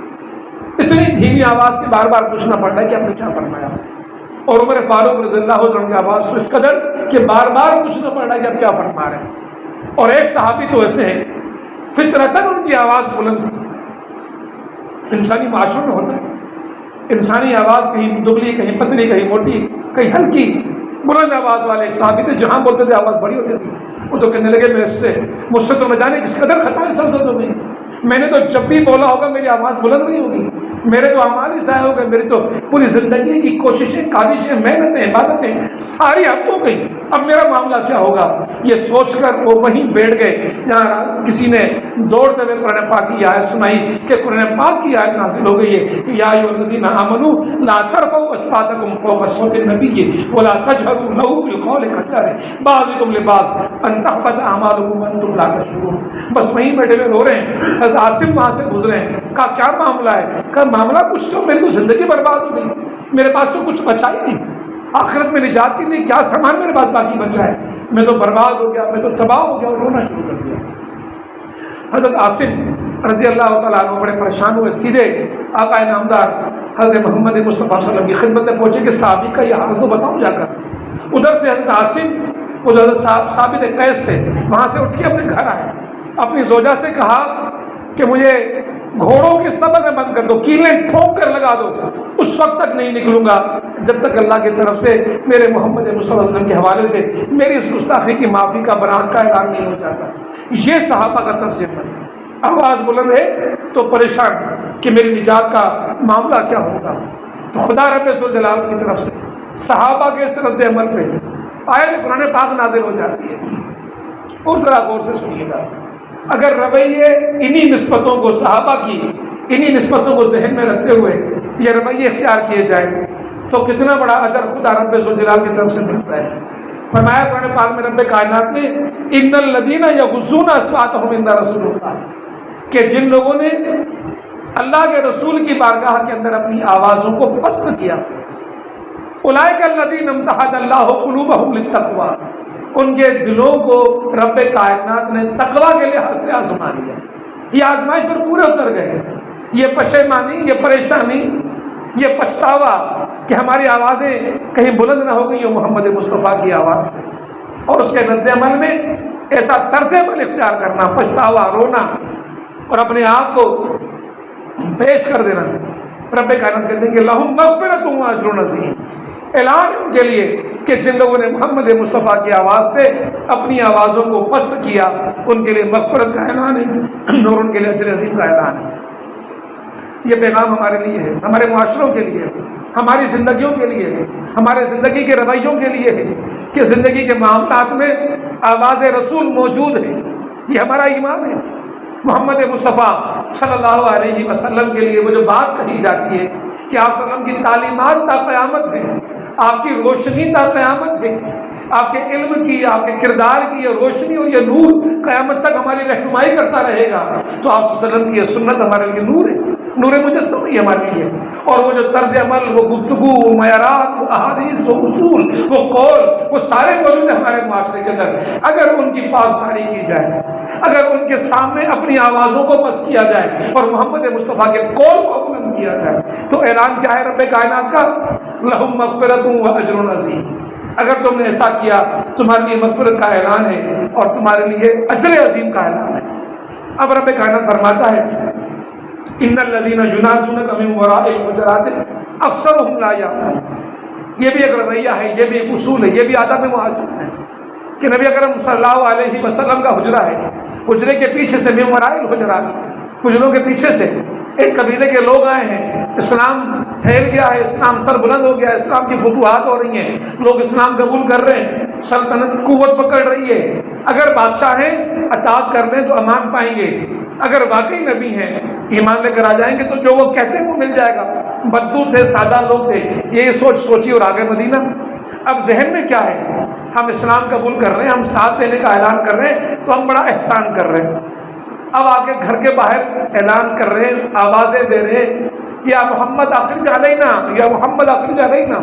اتنی دھیمی آواز کہ بار بار پوچھنا پڑتا ہے کہ آپ نے کیا فرمایا. اور عمر فاروق رضی اللہ عنہ کی آواز تو اس قدر کہ بار بار پوچھنا پڑ رہا ہے کہ آپ کیا فرما رہے ہیں. اور ایک صحابی تو ایسے ہیں فطرتاً ان کی آواز بلند تھی. انسانی معاشروں میں ہوتا ہے انسانی آواز کہیں دبلی، کہیں پتلی، کہیں موٹی، کہیں ہلکی. بلند آواز والے ایک صحابی تھے، جہاں بولتے تھے آواز بڑی ہوتی تھی. وہ تو کہنے لگے مجھ سے تو میں جانے کس قدر خطائیں سرزد ہو گئی. میں نے تو جب بھی بولا ہوگا میری آواز بلند نہیں ہوگی، میرے تو اعمال ہی ضائع ہو گئے، میری تو پوری زندگی کی کوششیں، کاوشیں، محنتیں، عبادتیں ساری اب ہو گئی، اب میرا معاملہ کیا ہوگا. یہ سوچ کر وہ وہیں بیٹھ گئے جہاں کسی نے دوڑتے ہوئے قرآن پاک کی آیت سنائی کہ قرآن پاک کی آیت نازل ہو گئی ہے کہ یا ایھا الذین آمنوا لا ترفعوا اصواتکم فوق صوت النبی ولا تجهروا له بالقول كجهر بعضکم لبعض ان تحبط اعمالکم وانتم لا تشعرون. بس وہیں بیٹھے ہوئے رو رہے ہیں. حضرت عاصم وہاں سے گزرے ہیں. کہا کیا معاملہ ہے؟ کہا معاملہ کچھ تو میری تو زندگی برباد ہو گئی، میرے پاس تو کچھ بچا ہی نہیں، آخرت میں نجات کے لیے کیا سامان میرے پاس باقی بچا ہے، میں تو برباد ہو گیا، میں تو تباہ ہو گیا، اور رونا شروع کر دیا. حضرت عاصم رضی اللہ تعالیٰ عنہ بڑے پریشان ہوئے، سیدھے آقا نامدار حضرت محمد مصطفیٰ صلی اللہ علیہ وسلم کی خدمت میں پہنچے کہ صحابی کا یہ حال تو بتاؤں جا کر. ادھر سے حضرت عاصم وہ جو حضرت ثابت قیس تھے وہاں سے اٹھ کے اپنے گھر آئے، اپنی زوجہ سے کہا کہ مجھے گھوڑوں کے استبل میں بند کر دو، کیلیں ٹھوک کر لگا دو، اس وقت تک نہیں نکلوں گا جب تک اللہ کی طرف سے میرے محمد مصطفیٰ صلی اللہ علیہ وسلم کے حوالے سے میری اس گستاخی کی معافی کا برات کا اعلان نہیں ہو جاتا. یہ صحابہ کا طرز عمل. آواز بلند ہے تو پریشان کہ میری نجات کا معاملہ کیا ہوگا. تو خدا رب ذوالجلال کی طرف سے صحابہ کے اس طرز عمل پہ آیت قرآن پاک نازل ہو جاتی ہے. اور ذرا غور سے سنیے گا، اگر رویے انہی نسبتوں کو صحابہ کی انہی نسبتوں کو ذہن میں رکھتے ہوئے یہ رویے اختیار کیے جائیں تو کتنا بڑا اجر خدا رب ذوالجلال کی طرف سے ملتا ہے. فرمایا قرآن پاک میں رب کائنات نے ان الذین یغضون اصواتهم عند رسول اللہ کہ جن لوگوں نے اللہ کے رسول کی بارگاہ کے اندر اپنی آوازوں کو پست کیا، اولئک الذین امتحن اللہ قلوبهم للتقوی، ان کے دلوں کو رب کائنات نے تقوی کے لحاظ سے آزما لیا. یہ آزمائش پر پورے اتر گئے. یہ پشیمانی، یہ پریشانی، یہ پچھتاوا کہ ہماری آوازیں کہیں بلند نہ ہو گئی ہوں محمد مصطفیٰ کی آواز سے، اور اس کے رد عمل میں ایسا طرز عمل اختیار کرنا، پچھتاوا، رونا اور اپنے آپ کو پیش کر دینا. رب کائنات کہتے ہیں کہ لہم مغفرۃ و اجر عظیم. اعلان ہے ان کے لیے کہ جن لوگوں نے محمد مصطفیٰ کی آواز سے اپنی آوازوں کو پست کیا ان کے لیے مغفرت کا اعلان ہے اور ان کے لیے اجر عظیم کا اعلان ہے. یہ پیغام ہمارے لیے ہے، ہمارے معاشروں کے لیے، ہماری زندگیوں کے لیے، ہمارے زندگی کے رویوں کے لیے ہے کہ زندگی کے معاملات میں آواز رسول موجود ہے. یہ ہمارا ایمان ہے. محمد مصطفیٰ صلی اللہ علیہ وسلم کے لیے وہ جو بات کہی جاتی ہے کہ آپ صلی اللہ علیہ وسلم کی تعلیمات تا قیامت ہے، آپ کی روشنی تا قیامت ہے، آپ کے علم کی، آپ کے کردار کی یہ روشنی اور یہ نور قیامت تک ہماری رہنمائی کرتا رہے گا. تو آپ صلی اللہ علیہ وسلم کی یہ سنت ہمارے لیے نور ہے، نور مجسم ہی ہمارے لیے. اور وہ جو طرز عمل، وہ گفتگو، وہ معیارات، وہ احادیث، وہ اصول، وہ قول، وہ سارے موجود ہیں ہمارے معاشرے کے اندر. اگر ان کی پاسداری کی جائے، اگر ان کے سامنے اپنی آوازوں کو بس کیا جائے اور محمد مصطفیٰ کے قول کو بلند کیا جائے تو اعلان کیا ہے رب کائنات کا؟ لہم مغفرۃ و اجر عظیم. اگر تم نے ایسا کیا تمہارے لیے مغفرت کا اعلان ہے اور تمہارے لیے اجر عظیم کا اعلان ہے. اب رب کائنات فرماتا ہے ان الذین ینادونک من وراء الحجرات اکثرهم لا یعلمون. یہ بھی ایک رویہ ہے، یہ بھی ایک اصول ہے، یہ بھی آداب معاشرت ہے کہ نبی اکرم صلی اللہ علیہ وسلم کا حجرہ ہے، حجرے کے پیچھے سے من وراء الحجرات، حجروں کے پیچھے سے ایک قبیلے کے لوگ آئے ہیں. اسلام پھیل گیا ہے، اسلام سر بلند ہو گیا ہے، اسلام کی فتوحات ہو رہی ہیں، لوگ اسلام قبول کر رہے ہیں، سلطنت قوت پکڑ رہی ہے. اگر بادشاہ ہیں اطاعت کر لیں تو امان پائیں گے، اگر واقعی نبی ہیں ایمان لے کر آ جائیں گے تو جو وہ کہتے ہیں وہ مل جائے گا. بدو تھے، سادہ لوگ تھے، یہ سوچی اور آگے مدینہ. اب ذہن میں کیا ہے؟ ہم اسلام قبول کر رہے ہیں، ہم ساتھ دینے کا اعلان کر رہے ہیں تو ہم بڑا احسان کر رہے ہیں. اب آگے گھر کے باہر اعلان کر رہے ہیں، آوازیں دے رہے ہیں، یا محمد اخرج علینا، یا محمد اخرج علینا،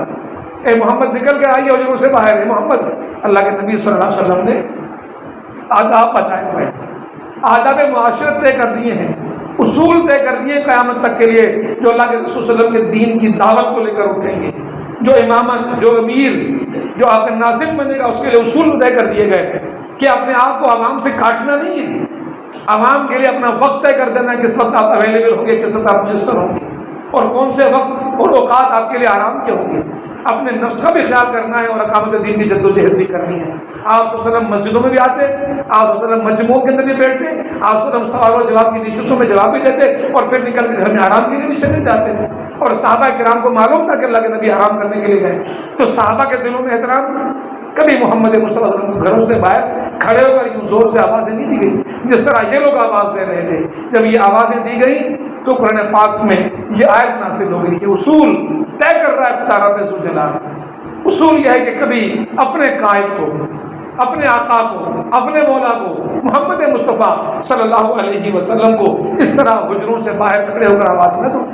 اے محمد نکل کے آئیے حجروں سے باہر. اے محمد، اللہ کے نبی صلی اللہ علیہ وسلم نے آداب بتائے ہوئے ہیں، آداب معاشرت طے کر دیے ہیں، اصول طے کر دیے قیامت تک کے لیے، جو اللہ کے رسول صلی اللہ علیہ وسلم کے دین کی دعوت کو لے کر اٹھیں گے، جو امامت، جو امیر، جو آپ کا ناظم بنے گا، اس کے لیے اصول طے کر دیے گئے کہ اپنے آپ کو عوام سے کاٹنا نہیں ہے، عوام کے لیے اپنا وقت طے کر دینا ہے، کس وقت آپ اویلیبل ہوں گے، کس وقت آپ میسر ہوں گے، اور کون سے وقت اور اوقات آپ کے لیے آرام کے ہوں گے۔ اپنے نفس کا بھی خیال کرنا ہے اور اقامت دین کی جد و جہد بھی کرنی ہے۔ آپ صلی اللہ علیہ وسلم مسجدوں میں بھی آتے، آپ صلی اللہ علیہ وسلم مجموعوں کے اندر بھی بیٹھتے، آپ صلی اللہ علیہ وسلم سوال و جواب کی نشستوں میں جواب بھی دیتے، اور پھر نکل کے گھر میں آرام کے لیے بھی چلے جاتے۔ اور صحابہ کرام کو معلوم تھا کہ اللہ کے نبی آرام کرنے کے لیے گئے، تو صحابہ کے دلوں میں احترام، کبھی محمد مصطفیٰ صلی اللہ علیہ وسلم کو گھروں سے باہر کھڑے ہو کر یوں زور سے آوازیں نہیں دی گئی جس طرح یہ لوگ آواز دے رہے تھے۔ جب یہ آوازیں دی گئیں تو قرآن پاک میں یہ آیت نازل ہو گئی کہ اصول طے کر رہا ہے خدا رب ذوالجلال۔ اصول یہ ہے کہ کبھی اپنے قائد کو، اپنے آقا کو، اپنے مولا کو، محمد مصطفیٰ صلی اللہ علیہ وسلم کو اس طرح حجروں سے باہر کھڑے ہو کر آواز نہ دو۔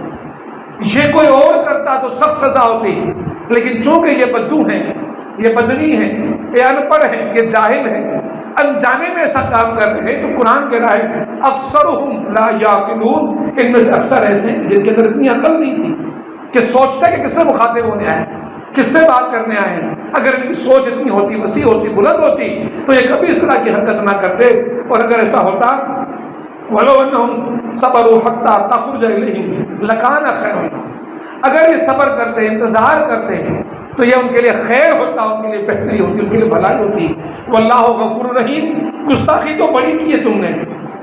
یہ کوئی اور کرتا تو سخت سزا ہوتی، لیکن چونکہ یہ بدو ہیں، یہ بدنی ہیں، یہ ان پڑھ ہیں، یہ جاہل ہیں، انجانے میں ایسا کام کر رہے ہیں، تو قرآن کہہ رہا ہے اکثرہم لا یعقلون، ان میں سے اکثر ایسے ہیں جن کے اندر اتنی عقل نہیں تھی کہ سوچتا کہ کس سے مخاطب ہونے آئے، کس سے بات کرنے آئے ہیں۔ اگر ان کی سوچ اتنی ہوتی، وسیع ہوتی، بلند ہوتی، تو یہ کبھی اس طرح کی حرکت نہ کرتے۔ اور اگر ایسا ہوتا وَلَوْ أَنَّهُمْ صَبَرُوا حَتَّى تَخْرُجَ إِلَيْهِمْ لَكَانَ خَيْرًا لَهُمْ، اگر یہ صبر کرتے، انتظار کرتے، تو یہ ان کے لیے خیر ہوتا، ان کے لیے بہتری ہوتی، ان کے لیے بھلائی ہوتی۔ واللہ غفور رحیم، گستاخی تو بڑی کی ہے تم نے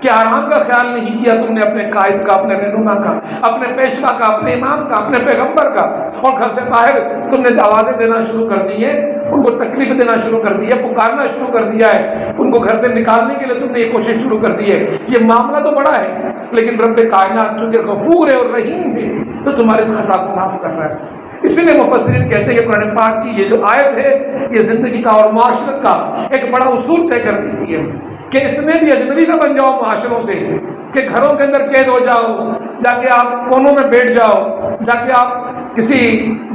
کہ آرام کا خیال نہیں کیا تم نے اپنے قائد کا، اپنے رہنما کا، اپنے پیشوا کا، اپنے امام کا، اپنے پیغمبر کا، اور گھر سے باہر تم نے آوازیں دینا شروع کر دی ہیں، ان کو تکلیف دینا شروع کر دی ہے، پکارنا شروع کر دیا ہے، ان کو گھر سے نکالنے کے لیے تم نے یہ کوشش شروع کر دی ہے۔ یہ معاملہ تو بڑا ہے، لیکن رب کائنات چونکہ غفور ہے اور رحیم ہے تو تمہارے اس خطا کو معاف کر رہا ہے۔ اسی لیے مفسرین کہتے ہیں کہ قرآن پاک کی یہ جو آیت ہے، یہ زندگی کا اور معاشرت کا ایک بڑا اصول طے کر دیتی ہے کہ اتنے بھی اجنبی نہ بن جاؤ معاشروں سے کہ گھروں کے اندر قید ہو جاؤ، جا کے آپ کونوں میں بیٹھ جاؤ، جا کے آپ کسی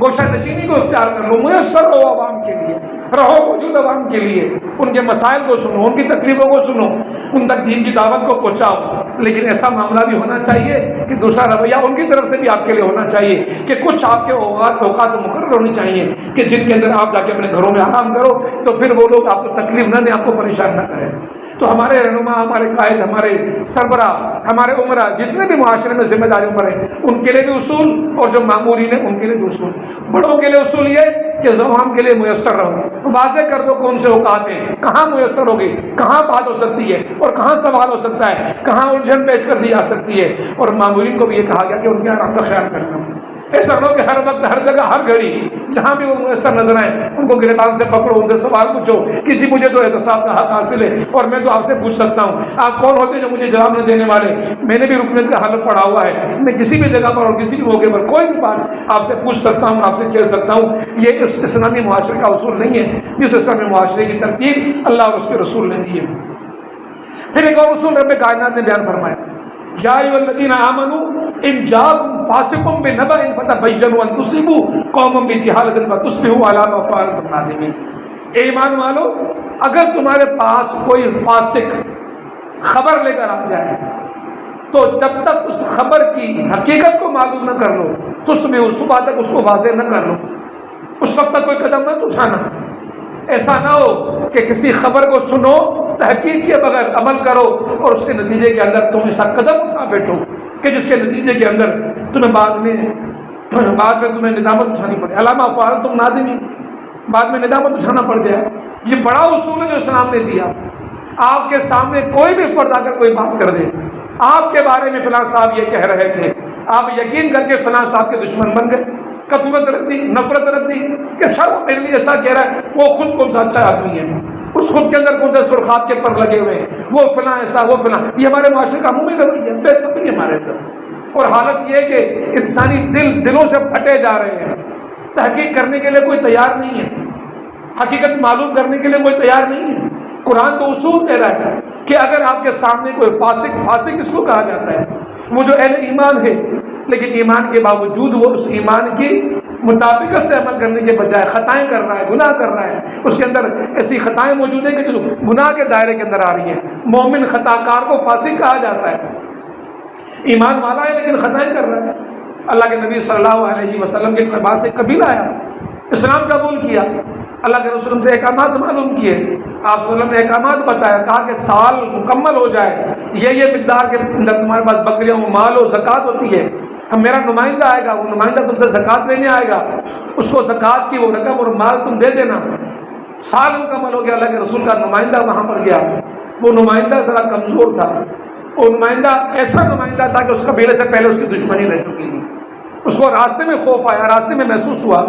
گوشہ نشینی کو اختیار کر لو، میسر ہو عوام کے لیے، رہو موجود عوام کے لیے، ان کے مسائل کو سنو، ان کی تکلیفوں کو سنو، ان تک دین کی دعوت کو پہنچاؤ۔ لیکن ایسا معاملہ بھی ہونا چاہیے کہ دوسرا رویہ ان کی طرف سے بھی آپ کے لیے ہونا چاہیے کہ کچھ آپ کے اوقات مقرر ہونی چاہیے کہ جن کے اندر آپ جا کے اپنے گھروں میں آرام کرو، تو پھر وہ لوگ آپ کو تکلیف نہ دیں، آپ کو پریشان نہ کریں۔ تو ہمارے رہنما، ہمارے قائد، ہمارے سربراہ، ہمارے عمرہ، جتنے بھی معاشرے میں ذمہ داریوں پر ہیں، ان کے لیے بھی اصول، اور جو مامورین ہیں ان کے لیے بھی اصول۔ بڑوں کے لیے اصول یہ کہ عوام کے لیے میسر رہو، واضح کر دو کون سے اوقات ہیں، کہاں میسر ہوگی، کہاں بات ہو سکتی ہے اور کہاں سوال ہو سکتا ہے، کہاں الجھن پیش کر دی جا سکتی ہے۔ اور مامورین کو بھی یہ کہا گیا کہ ان کے آرام کا خیال کرنا۔ ایسا نہ ہو کہ ہر وقت، ہر جگہ، ہر گھڑی جہاں بھی وہ میسر نظر آئے ان کو گریبان سے پکڑو، ان سے سوال پوچھو کہ جی مجھے تو احتساب کا حق حاصل ہے اور میں تو آپ سے پوچھ سکتا ہوں، آپ کون ہوتے ہیں جو مجھے جواب نہ دینے والے؟ میں نے بھی رکنیت کا حلف پڑھا ہوا ہے، میں کسی بھی جگہ پر اور کسی بھی موقع پر کوئی بھی بات آپ سے پوچھ سکتا ہوں، آپ سے کہہ سکتا ہوں۔ یہ اس اسلامی معاشرے کا اصول نہیں ہے جس اسلامی معاشرے کی ترتیب اللہ اور اس کے رسول نے دی ہے۔ پھر ایک اور اصول رب کائنات نے بیان فرمایا، یا ایھا الذین آمنوا ان جاءکم فاسق بنبأ فتبینوا ان تصیبوا قوما بجہالۃ فتصبحوا علی ما فعلتم نادمین۔ اے ایمان والو، اگر تمہارے پاس کوئی فاسق خبر لے کر آ جائے تو جب تک اس خبر کی حقیقت کو معلوم نہ کر لو، تصبحوا، صبح تک اس کو واضح نہ کر لو، اس وقت تک کوئی قدم نہ اٹھانا۔ ایسا نہ ہو کہ کسی خبر کو سنو، تحقیق کے بغیر عمل کرو اور اس کے نتیجے کے اندر تم ایسا قدم اٹھا بیٹھو کہ جس کے نتیجے کے اندر تمہیں بعد میں تمہیں ندامت اٹھانی پڑے۔ علامہ فعلتم نادمین، بعد میں ندامت اٹھانا پڑ گیا۔ یہ بڑا اصول ہے جو اسلام نے دیا۔ آپ کے سامنے کوئی بھی فرد آ کر کوئی بات کر دے، آپ کے بارے میں فلاں صاحب یہ کہہ رہے تھے، آپ یقین کر کے فلاں صاحب کے دشمن بن گئے، کدورت رکھ دی، نفرت رکھ دی کہ اچھا وہ میرے لیے ایسا کہہ رہا ہے، وہ خود کون سا اچھا آدمی ہے، اس خود کے اندر کون سے سرخاب کے پر لگے ہوئے ہیں، وہ فلاں ایسا، وہ فلاں۔ یہ ہمارے معاشرے کا عمومی رویہ ہے، بے صبری ہمارے اندر۔ اور حالت یہ ہے کہ انسانی دلوں سے پھٹے جا رہے ہیں، تحقیق کرنے کے لیے کوئی تیار نہیں ہے، حقیقت معلوم کرنے کے لیے کوئی تیار نہیں ہے۔ قرآن تو اصول دے رہا ہے کہ اگر آپ کے سامنے کوئی فاسق کس کو کہا جاتا ہے؟ وہ جو اہل ایمان ہے لیکن ایمان کے باوجود وہ اس ایمان کی مطابقت سے عمل کرنے کے بجائے خطائیں کر رہا ہے، گناہ کر رہا ہے، اس کے اندر ایسی خطائیں موجود ہیں کہ جو گناہ کے دائرے کے اندر آ رہی ہیں۔ مومن خطا کار کو فاسق کہا جاتا ہے، ایمان والا ہے لیکن خطائیں کر رہا ہے۔ اللہ کے نبی صلی اللہ علیہ وسلم کے پاس ایک قبیلہ آیا، اسلام قبول کیا، اللہ کے رسول سے احکامات معلوم کیے، آپ صلی اللہ علیہ وسلم نے احکامات بتایا، کہا کہ سال مکمل ہو جائے، یہ مقدار کے اندر تمہارے پاس بکریاں ہو، مال ہو، زکوٰۃ ہوتی ہے، ہم میرا نمائندہ آئے گا، وہ نمائندہ تم سے زکوٰۃ لینے آئے گا، اس کو زکوٰۃ کی وہ رقم اور مال تم دے دینا۔ سال مکمل ہو گیا، اللہ کے رسول کا نمائندہ وہاں پر گیا، وہ نمائندہ ذرا کمزور تھا، وہ نمائندہ ایسا نمائندہ تھا کہ اس قبیلے سے پہلے اس کی دشمنی رہ چکی تھی۔ اس کو راستے میں خوف آیا، راستے میں محسوس ہوا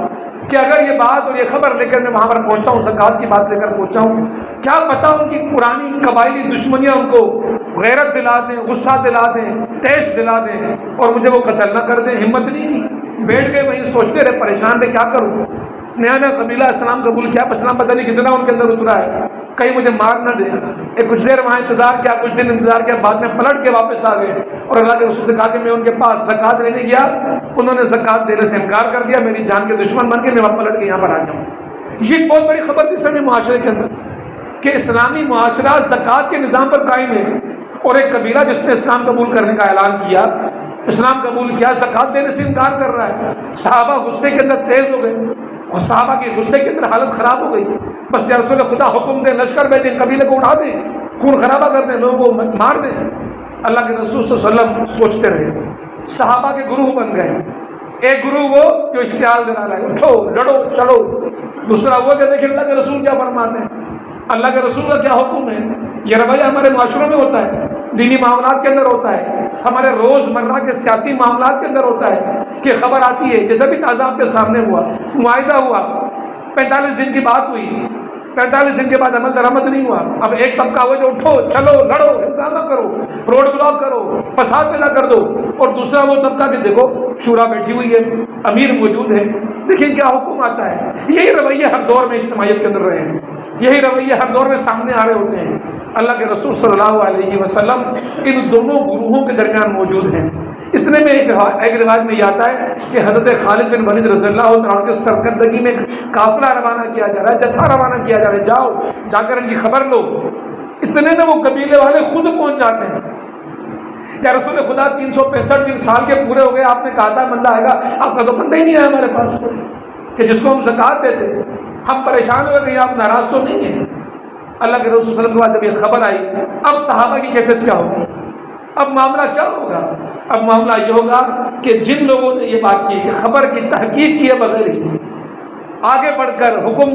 کہ اگر یہ بات اور یہ خبر لے کر میں وہاں پر پہنچا ہوں، زکوٰۃ کی بات لے کر پہنچا ہوں، کیا پتہ ان کی پرانی قبائلی دشمنیاں ان کو غیرت دلا دیں، غصہ دلا دیں، تیش دلا دیں اور مجھے وہ قتل نہ کر دیں۔ ہمت نہیں کی، بیٹھ گئے وہیں، سوچتے رہے، پریشان رہے، کیا کروں، نیا نیا قبیلہ اسلام قبول کیا، اسلام پتہ نہیں کتنا ان کے اندر اترا ہے، کہیں مجھے مار نہ دے۔ ایک کچھ دیر وہاں انتظار کیا، کچھ دن انتظار کیا، بعد میں پلٹ کے واپس آ گئے اور اللہ کے رسول سے کہا کہ میں ان کے پاس زکوٰۃ لینے گیا، انہوں نے زکوٰۃ دینے سے انکار کر دیا، میری جان کے دشمن بن کے میں پلٹ کے یہاں پر آ گیا ہوں۔ یہ بہت بڑی خبر تھی اسلامی معاشرے کے اندر کہ اسلامی معاشرہ زکوٰۃ کے نظام پر قائم ہے، اور ایک قبیلہ جس نے اسلام قبول کرنے کا اعلان کیا، اسلام قبول کیا، زکوٰۃ دینے سے انکار کر رہا ہے۔ صحابہ غصے کے اندر تیز ہو گئے، اور صحابہ کی غصے کے اندر حالت خراب ہو گئی، بس یا رسول خدا حکم دیں، لشکر بھیجیں، قبیلے کو اٹھا دیں، خون خرابہ کر دیں، لوگوں کو مار دیں۔ اللہ کے رسول صلی اللہ علیہ وسلم سوچتے رہے، صحابہ کے گروہ بن گئے، ایک گروہ وہ جو اشتعال دلا رہا ہے، اٹھو لڑو چڑھو، دوسرا وہ کہ دیکھیں اللہ کے رسول کیا فرماتے ہیں، اللہ کے رسول کا کیا حکم ہے۔ یہ رویہ ہمارے معاشروں میں ہوتا ہے، دینی معاملات کے اندر ہوتا ہے، ہمارے روز مرہ کے سیاسی معاملات کے اندر ہوتا ہے کہ خبر آتی ہے، جیسے بھی تازہ آپ کے سامنے ہوا، معاہدہ ہوا، 45 دن کی بات ہوئی، 45 دن کے بعد عمل درآمد نہیں ہوا، اب ایک طبقہ ہوا جو اٹھو چلو لڑو، ہنگامہ کرو، روڈ بلاک کرو، فساد پیدا کر دو، اور دوسرا وہ طبقہ کہ دیکھو شورا بیٹھی ہوئی ہے، امیر موجود ہے، دیکھیں کیا حکم آتا ہے۔ یہی رویے ہر دور میں اجتماعیت کے اندر رہے ہیں، یہی رویے ہر دور میں سامنے آ رہے ہوتے ہیں۔ اللہ کے رسول صلی اللہ علیہ وسلم ان دونوں گروہوں کے درمیان موجود ہیں۔ اتنے میں ایک روایت میں یہ آتا ہے کہ حضرت خالد بن ولید رضی اللہ تعالیٰ کے سرکردگی میں قافلہ روانہ کیا جا رہا ہے، جتھا روانہ کیا جا رہا ہے، جاؤ جا کر ان کی خبر لو۔ اتنے میں وہ قبیلے والے خود پہنچ جاتے ہیں، یا رسول خدا 365 دن سال کے پورے ہو گئے، آپ نے کہا تھا بندہ آئے گا، آپ کا تو بندہ ہی نہیں ہے ہمارے پاس کوئی کہ جس کو ہم زکوٰۃ دیتے، ہم پریشان ہوئے کہ آپ ناراض تو نہیں ہیں۔ اللہ کے رسول صلی اللہ علیہ وسلم کے بعد جب یہ خبر آئی، اب صحابہ کی کیفیت کیا ہوگی، اب معاملہ کیا ہوگا؟ اب معاملہ یہ ہوگا کہ جن لوگوں نے یہ بات کی کہ خبر کی تحقیق کیے بغیر ہی آگے بڑھ کر حکم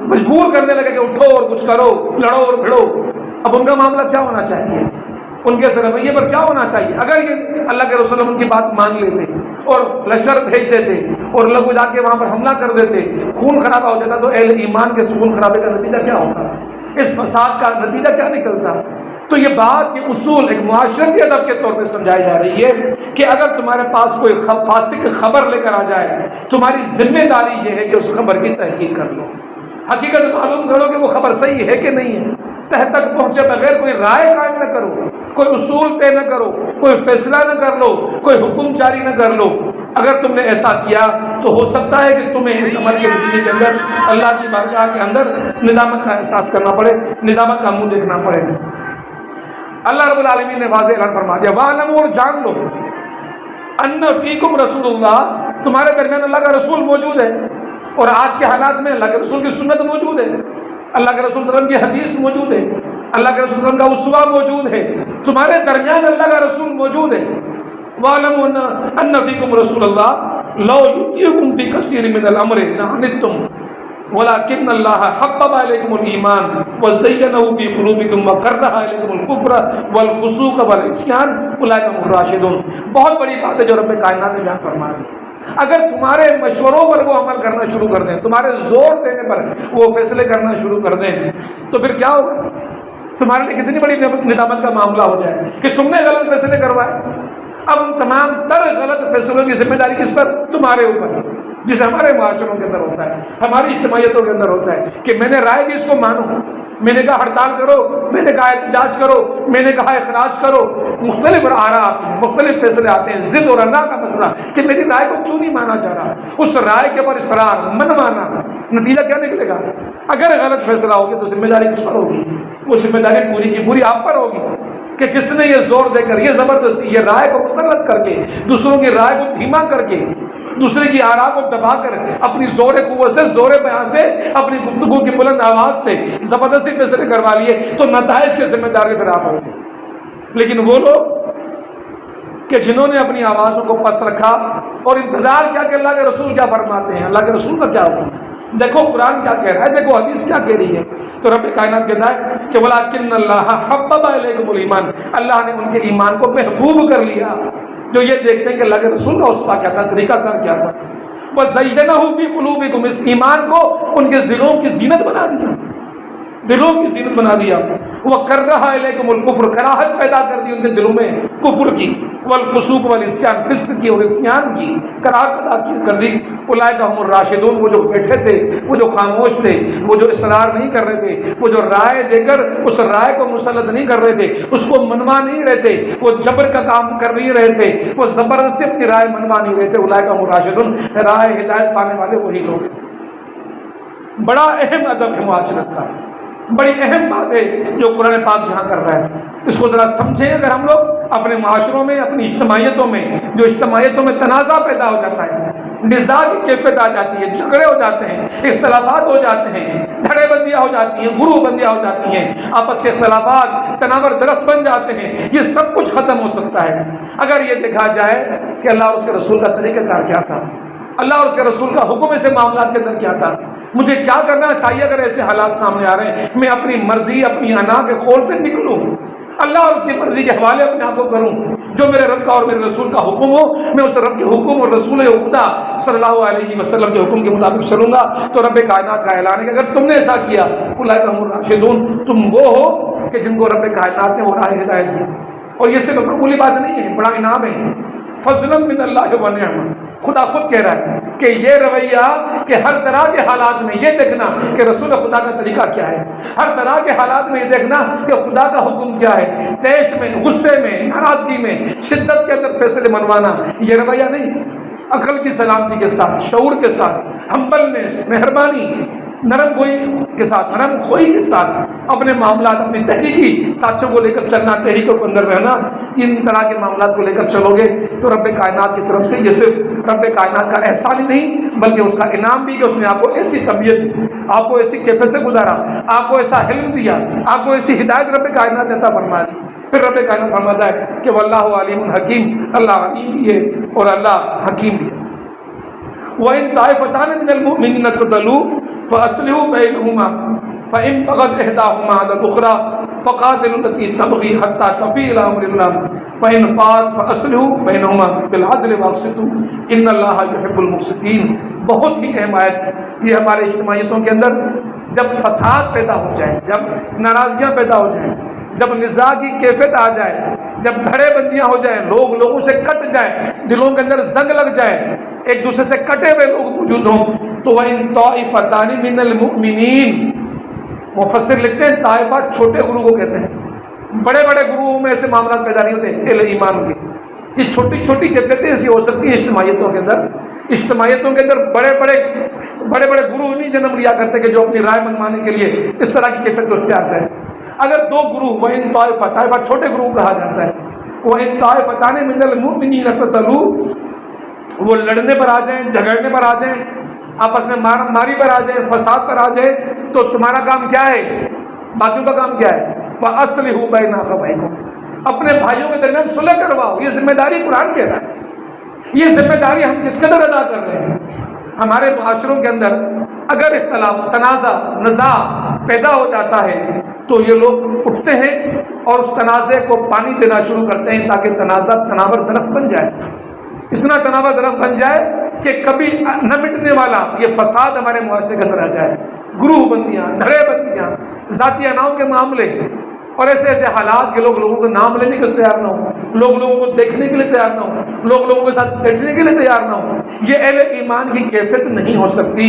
مجبور کرنے لگے کہ اٹھو اور کچھ کرو، لڑو اور بھڑو، اب ان کا معاملہ کیا ہونا چاہیے، ان کے رویے پر کیا ہونا چاہیے؟ اگر یہ اللہ کے رسول ان کی بات مان لیتے اور لشکر بھیج دیتے اور لوگ جا کے وہاں پر حملہ کر دیتے، خون خرابہ ہو جاتا، تو اہل ایمان کے خون خرابے کا نتیجہ کیا ہوتا، اس فساد کا نتیجہ کیا نکلتا؟ تو یہ بات، یہ اصول ایک معاشرتی ادب کے طور پہ سمجھائی جا رہی ہے کہ اگر تمہارے پاس کوئی فاسق خبر لے کر آ جائے، تمہاری ذمہ داری یہ ہے کہ اس خبر کی تحقیق کر لو، حقیقت معلوم کرو کہ وہ خبر صحیح ہے کہ نہیں ہے، تہ تک پہنچے بغیر کوئی رائے قائم نہ کرو، کوئی اصول طے نہ کرو، کوئی فیصلہ نہ کر لو، کوئی حکم جاری نہ کر لو۔ اگر تم نے ایسا کیا تو ہو سکتا ہے کہ تمہیں اس عمل کے نتیجے کے اندر اللہ کی بارگاہ کے اندر ندامت کا احساس کرنا پڑے، ندامت کا منہ دیکھنا پڑے۔ اللہ رب العالمین نے واضح اعلان فرما دیا، وَاعْلَمُوا، اور جان لو، أَنَّ فِيكُمْ رسول اللہ، تمہارے درمیان اللہ کا رسول موجود ہے، اور آج کے حالات میں اللہ کے رسول کی سنت موجود ہے، اللہ کے رسول صلی اللہ علیہ وسلم کی حدیث موجود ہے، اللہ کے رسول صلی اللہ علیہ وسلم کا اسوہ موجود ہے، تمہارے درمیان اللہ کا رسول موجود ہے۔ وَاعْلَمُوا أَنَّ فِيكُمْ رسول اللہ لَوْ يُؤْتِيكُمْ فِي كَثِيرٍ مِّنَ الْأَمْرِ لَعَنِتُّمْ وَلَكِنَّ اللَّهَ حَبَّبَ إِلَيْكُمُ الْإِيمَانَ وَزَيَّنَهُ فِي قُلُوبِكُمْ وَكَرَّهَ إِلَيْكُمُ الْكُفْرَ وَالْفُسُوقَ وَالْعِصْيَانَ أُولَٰئِكَ هُمُ الرَّاشِدُونَ۔ بہت بڑی بات ہے جو رب کائنات نے بیان فرما دی۔ اگر تمہارے مشوروں پر وہ عمل کرنا شروع کر دیں، تمہارے زور دینے پر وہ فیصلے کرنا شروع کر دیں، تو پھر کیا ہوگا؟ تمہارے لیے کتنی بڑی ندامت کا معاملہ ہو جائے کہ تم نے غلط فیصلے کروائے۔ اب ان تمام تر غلط فیصلوں کی ذمہ داری کس پر؟ تمہارے اوپر۔ جسے ہمارے معاشروں کے اندر ہوتا ہے، ہماری اجتماعیتوں کے اندر ہوتا ہے کہ میں نے رائے دی اس کو مانو، میں نے کہا ہڑتال کرو، میں نے کہا احتجاج کرو، میں نے کہا اخراج کرو، مختلف آراء آتی ہیں، مختلف فیصلے آتے ہیں، ضد اور اللہ کا مسئلہ کہ میری رائے کو کیوں نہیں مانا جا رہا، اس رائے کے اوپر اصرار منوانا، نتیجہ کیا نکلے گا؟ اگر غلط فیصلہ ہوگی تو ذمہ داری کس پر ہوگی؟ وہ ذمہ داری پوری کی پوری آپ پر ہوگی کہ جس نے یہ زور دے کر، یہ زبردستی، یہ رائے کو مسلط کر کے، دوسروں کی رائے کو دھیما کر کے، دوسرے کی آراء کو دبا کر، اپنی زور قوت سے، زور بیان سے، اپنی گفتگو کی بلند آواز سے زبردستی فیصلے کروا لیے تو نتائج کے ذمہ دار پھر آپ ہوں گے۔ لیکن وہ لوگ کہ جنہوں نے اپنی آوازوں کو پست رکھا اور انتظار کیا کہ اللہ کے رسول کیا فرماتے ہیں، اللہ کے رسول کا کیا حکم ہے، دیکھو قرآن کیا کہہ رہا ہے، دیکھو حدیث کیا کہہ رہی ہے، تو رب کائنات کہتا ہے کہ وَلَٰكِنَّ اللَّهَ حَبَّبَ إِلَيْكُمُ الْإِيمَانَ، اللہ نے ان کے ایمان کو محبوب کر لیا، جو یہ دیکھتے ہیں کہ اللہ کے رسول کا اسوہ کیا تھا، طریقہ کار کیا تھا، وَزَيَّنَهُ فِي قُلُوبِكُمْ، اس ایمان کو ان کے دلوں کی زینت بنا دیا، دلوں کی زینت بنا دیا، وَكَرَّهَ إِلَيْكُمُ الْكُفْرَ، کراہت پیدا کر دی ان کے دلوں میں کفر کی، والفسوق والعصیان، فسق کی اور عصیان کی کراہت پیدا کر دی، اولئک هم الراشدون، وہ جو بیٹھے تھے، وہ جو خاموش تھے، وہ جو اصرار نہیں کر رہے تھے، وہ جو رائے دے کر اس رائے کو مسلط نہیں کر رہے تھے، اس کو منوا نہیں رہے تھے، وہ جبر کا کام کر نہیں رہے تھے، وہ زبردستی اپنی رائے منوا نہیں رہے تھے، اولئک هم الراشدون، رائے ہدایت پانے والے وہی لوگ ہیں۔ بڑا اہم ادب ہے معاشرت کا، بڑی اہم بات ہے جو قرآن پاک یہاں کر رہا ہے، اس کو ذرا سمجھیں۔ اگر ہم لوگ اپنے معاشروں میں، اپنی اجتماعیتوں میں، جو اجتماعیتوں میں تنازع پیدا ہو جاتا ہے، نزاع کی کیفیت آ جاتی ہے، جھگڑے ہو جاتے ہیں، اختلافات ہو جاتے ہیں، دھڑے بندیاں ہو جاتی ہیں، گروہ بندیاں ہو جاتی ہیں، آپس کے اختلافات تناور درخت بن جاتے ہیں، یہ سب کچھ ختم ہو سکتا ہے اگر یہ دیکھا جائے کہ اللہ اور اس کے رسول کا طریقہ کار کیا تھا، اللہ اور اس کے رسول کا حکم ایسے معاملات کے اندر کیا تھا، مجھے کیا کرنا چاہیے اگر ایسے حالات سامنے آ رہے ہیں، میں اپنی مرضی، اپنی انا کے خول سے نکلوں، اللہ اور اس کی مرضی کے حوالے اپنے آپ کو کروں، جو میرے رب کا اور میرے رسول کا حکم ہو میں اس رب کے حکم اور رسول خدا صلی اللہ علیہ وسلم کے حکم کے مطابق چلوں گا۔ تو رب کائنات کا اعلان ہے کہ اگر تم نے ایسا کیا، اولئک هم الراشدون، تم وہ ہو کہ جن کو رب کائنات نے وہ راہ ہدایت دی، اور یہ صرف معمولی بات نہیں ہے، بڑا انعام ہے، فضلا من اللہ و نعمہ، خدا خود کہہ رہا ہے کہ یہ رویہ کہ ہر طرح کے حالات میں یہ دیکھنا کہ رسول خدا کا طریقہ کیا ہے، ہر طرح کے حالات میں یہ دیکھنا کہ خدا کا حکم کیا ہے، تیش میں، غصے میں، ناراضگی میں، شدت کے اندر فیصلے منوانا، یہ رویہ نہیں، عقل کی سلامتی کے ساتھ، شعور کے ساتھ، ہمبلنس، مہربانی، نرم گوئی کے ساتھ، نرم خوئی کے ساتھ اپنے معاملات، اپنی تحریکی ساتھیوں کو لے کر چلنا، تحریکوں کے اندر رہنا، ان طرح کے معاملات کو لے کر چلو گے تو رب کائنات کی طرف سے یہ صرف رب کائنات کا احسان ہی نہیں بلکہ اس کا انعام بھی کہ اس نے آپ کو ایسی طبیعت دی، آپ کو ایسی کیفیت سے گزارا، آپ کو ایسا علم دیا، آپ کو ایسی ہدایت رب کائنات عطا فرما دی۔ پھر رب کائنات فرماتا ہے کہ واللہ علیم حکیم، اللہ علیم بھی ہے اور اللہ حکیم بھی ہے۔ وَإِن طَائِفَتَانِ مِنَ الْمُؤْمِنِينَ اقْتَتَلُوا فَأَصْلِحُوا بَيْنَهُمَا فَإِن بَغَتْ إِحْدَاهُمَا عَلَى الْأُخْرَى فَقَاتِلُوا الَّتِي تَبْغِي حَتَّى تَفِيءَ إِلَىٰ أَمْرِ اللَّهِ فَإِن فَاءَتْ فَأَصْلِحُوا بَيْنَهُمَا بِالْعَدْلِ وَأَقْسِطُوا إِنَّ اللَّهَ يُحِبُّ الْمُقْسِطِينَ۔ بہت ہی اہم آیت یہ ہمارے اجتماعیتوں کے اندر، جب فساد پیدا ہو جائے، جب ناراضگیاں پیدا ہو جائیں، جب نزاع کی کیفیت آ جائے، جب دھڑے بندیاں ہو جائیں، لوگ لوگوں سے کٹ جائیں، دلوں کے اندر زنگ لگ جائے، ایک دوسرے سے کٹے ہوئے لوگ موجود ہوں، تو وَإِن طَائِفَتَانِ مِنَ الْمُؤْمِنِينَ، مفسر لکھتے ہیں طائفہ چھوٹے گروہ کو کہتے ہیں، بڑے بڑے گروہوں میں ایسے معاملات پیدا نہیں ہوتے اہل ایمان کے، یہ چھوٹی چھوٹی کیفیتیں ایسی ہو سکتی ہیں اجتماعیتوں کے اندر۔ اجتماعیتوں کے اندر بڑے بڑے گروہ نہیں جنم لیا کرتے کہ جو اپنی رائے منوانے کے لیے اس طرح کی کیفیت کو اختیار کریں۔ اگر دو گروہ، وَإِن طَائِفَةٌ، طائفہ چھوٹے گروہ کہا جاتا ہے، وَإِن طَائِفَتَانِ مِنَ الْمُؤْمِنِينَ اقْتَتَلُوا، وہ لڑنے پر آ جائیں، جھگڑنے پر آ جائیں، آپس میں ماری پر آ جائیں، فساد پر آ جائیں، تو تمہارا کام کیا ہے، باقیوں کا کام کیا ہے، فَأَصْلِحُوا بَيْنَ أَخَوَيْكُمْ، اپنے بھائیوں کے درمیان صلح کرواؤ۔ یہ ذمہ داری قرآن کہہ رہا ہے، یہ ذمہ داری ہم کس قدر ادا کر رہے ہیں۔ ہمارے معاشروں کے اندر اگر اختلاف، تنازع، نزاع پیدا ہو جاتا ہے تو یہ لوگ اٹھتے ہیں اور اس تنازع کو پانی دینا شروع کرتے ہیں تاکہ تنازع تناور درخت بن جائے، اتنا تناور درخت بن جائے کہ کبھی نہ مٹنے والا یہ فساد ہمارے معاشرے کے اندر آ جائے، گروہ بندیاں، دھڑے بندیاں، ذاتی اناؤں کے معاملے، اور ایسے ایسے حالات کے لوگ لوگوں کا نام لینے کے لیے تیار نہ ہو، لوگ لوگوں کو دیکھنے کے لیے تیار نہ ہو، لوگ لوگوں کے ساتھ بیٹھنے کے لیے تیار نہ ہو. یہ اہل ایمان کی کیفیت نہیں ہو سکتی.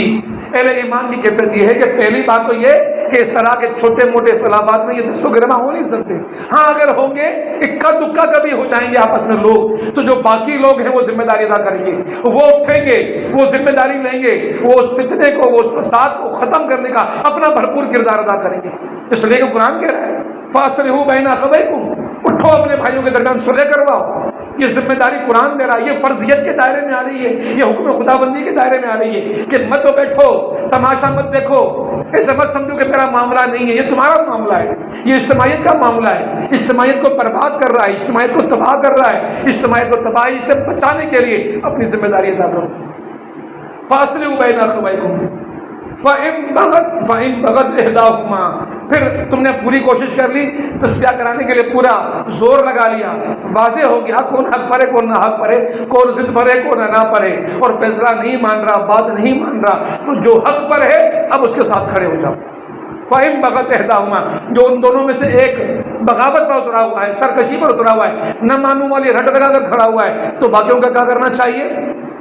اہل ایمان کی کیفیت یہ ہے کہ پہلی بات تو یہ کہ اس طرح کے چھوٹے موٹے اختلافات میں یہ دست و گرما ہو نہیں سکتے. ہاں اگر ہوں گے اکا دکا کبھی ہو جائیں گے آپس میں لوگ، تو جو باقی لوگ ہیں وہ ذمہ داری ادا کریں گے، وہ اٹھیں گے، وہ ذمہ داری لیں گے، وہ اس فتنے کو، وہ اس فساد کو ختم کرنے کا اپنا بھرپور کردار ادا کریں گے. اس لیے کہ قرآن کہہ رہا ہے فاصلحوا بین اخویکم، اٹھو اپنے بھائیوں کے درمیان صلح کرواؤ. یہ ذمہ داری قرآن دے رہا ہے، یہ فرضیت کے دائرے میں آ رہی ہے، یہ حکم خدا بندی کے دائرے میں آ رہی ہے کہ مت بیٹھو، تماشا مت دیکھو، ایسے مت سمجھو کہ میرا معاملہ نہیں ہے. یہ تمہارا معاملہ ہے، یہ اجتماعیت کا معاملہ ہے. اجتماعیت کو برباد کر رہا ہے، اجتماعیت کو تباہ کر رہا ہے. اجتماعیت کو تباہی سے بچانے کے لیے اپنی ذمہ داری ادا کرو. فاصلحوا بین اخویکم فَإِن بَغَتْ إِحْدَاهُمَا، پھر تم نے پوری کوشش کر لی، تصفیہ کرانے کے لیے پورا زور لگا لیا، واضح ہو گیا کون حق پر ہے کون نہ حق پر ہے، کون ضد پر ہے کون نہ پر ہے، اور فیصلہ نہیں مان رہا، بات نہیں مان رہا، تو جو حق پر ہے اب اس کے ساتھ کھڑے ہو جاؤ. فَإِن بَغَتْ إِحْدَاهُمَا، جو ان دونوں میں سے ایک بغاوت پر اترا ہوا ہے، سرکشی پر اترا ہوا ہے، نہ مانوں والی رٹ لگا کر کھڑا ہوا ہے، تو باقیوں کا کیا کرنا چاہیے؟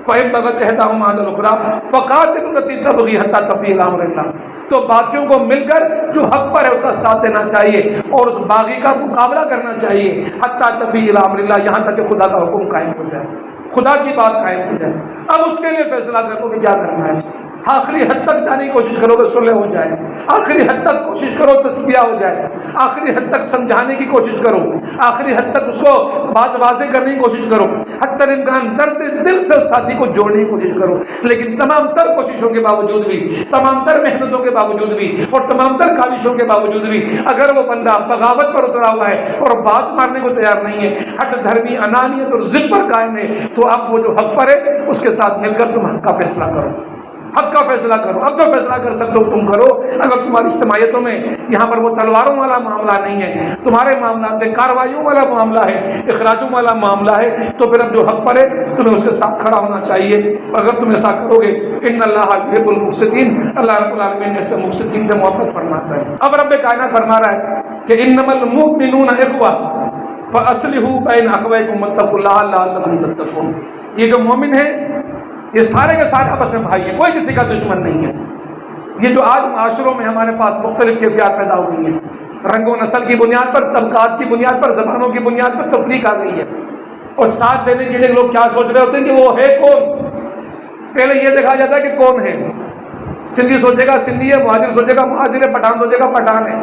فَإِن بَغَتْ إِحْدَاهُمَا عَلَى الْأُخْرَىٰ فَقَاتِلُوا الَّتِي تَبْغِي حَتَّىٰ تَفِيءَ إِلَىٰ أَمْرِ اللَّهِ، تو باقیوں کو مل کر جو حق پر ہے اس کا ساتھ دینا چاہیے اور اس باغی کا مقابلہ کرنا چاہیے. حَتَّىٰ تَفِيءَ إِلَىٰ أَمْرِ اللَّهِ، یہاں تک کہ خدا کا حکم قائم ہو جائے، خدا کی بات قائم ہو جائے. اب اس کے لیے فیصلہ کرو کہ کیا کرنا ہے. آخری حد تک جانے کی کوشش کرو کہ صلح ہو جائے، آخری حد تک کوشش کرو تصفیہ ہو جائے، آخری حد تک سمجھانے کی کوشش کرو، آخری حد تک اس کو بات واضح کرنے کی کوشش کرو، حتی الامکان درد دل سے اس ساتھی کو جوڑنے کی کوشش کرو. لیکن تمام تر کوششوں کے باوجود بھی، تمام تر محنتوں کے باوجود بھی اور تمام تر کاوشوں کے باوجود بھی اگر وہ بندہ بغاوت پر اترا ہوا ہے اور بات مارنے کو تیار نہیں ہے، ہٹ دھرمی انانیت اور ضد پر قائم ہے، تو اب وہ جو حق پر ہے اس کے ساتھ مل کر تم حق کا فیصلہ کرو، حق کا فیصلہ کرو. اب جو فیصلہ کر سکتے ہو تم کرو. اگر تمہاری اجتماعیتوں میں یہاں پر وہ تلواروں والا معاملہ نہیں ہے، تمہارے معاملات میں کارروائیوں والا معاملہ ہے، اخراجوں والا معاملہ ہے، تو پھر اب جو حق پر ہے تمہیں اس کے ساتھ کھڑا ہونا چاہیے. اگر تم ایسا کرو گے ان اللہ یحب المقسطین، اللہ رب العالمین ایسے مقسطین سے محبت فرماتا ہے. اب رب کائنات فرما رہا ہے کہ انما المؤمنون اخوہ فاصلحوا بین اخویکم واتقوا اللہ لعلکم تتقون. یہ جو مومن ہے یہ سارے کے سارے آپس میں بھائی ہیں، کوئی کسی کا دشمن نہیں ہے. یہ جو آج معاشروں میں ہمارے پاس مختلف کیفیات پیدا ہو گئی ہیں، رنگ و نسل کی بنیاد پر، طبقات کی بنیاد پر، زبانوں کی بنیاد پر تفریق آ گئی ہے، اور ساتھ دینے کے لیے لوگ کیا سوچ رہے ہوتے ہیں کہ وہ ہے کون. پہلے یہ دیکھا جاتا ہے کہ کون ہے. سندھی سوچے گا سندھی ہے، مہاجر سوچے گا مہاجر ہے، پٹھان سوچے گا پٹھان ہے،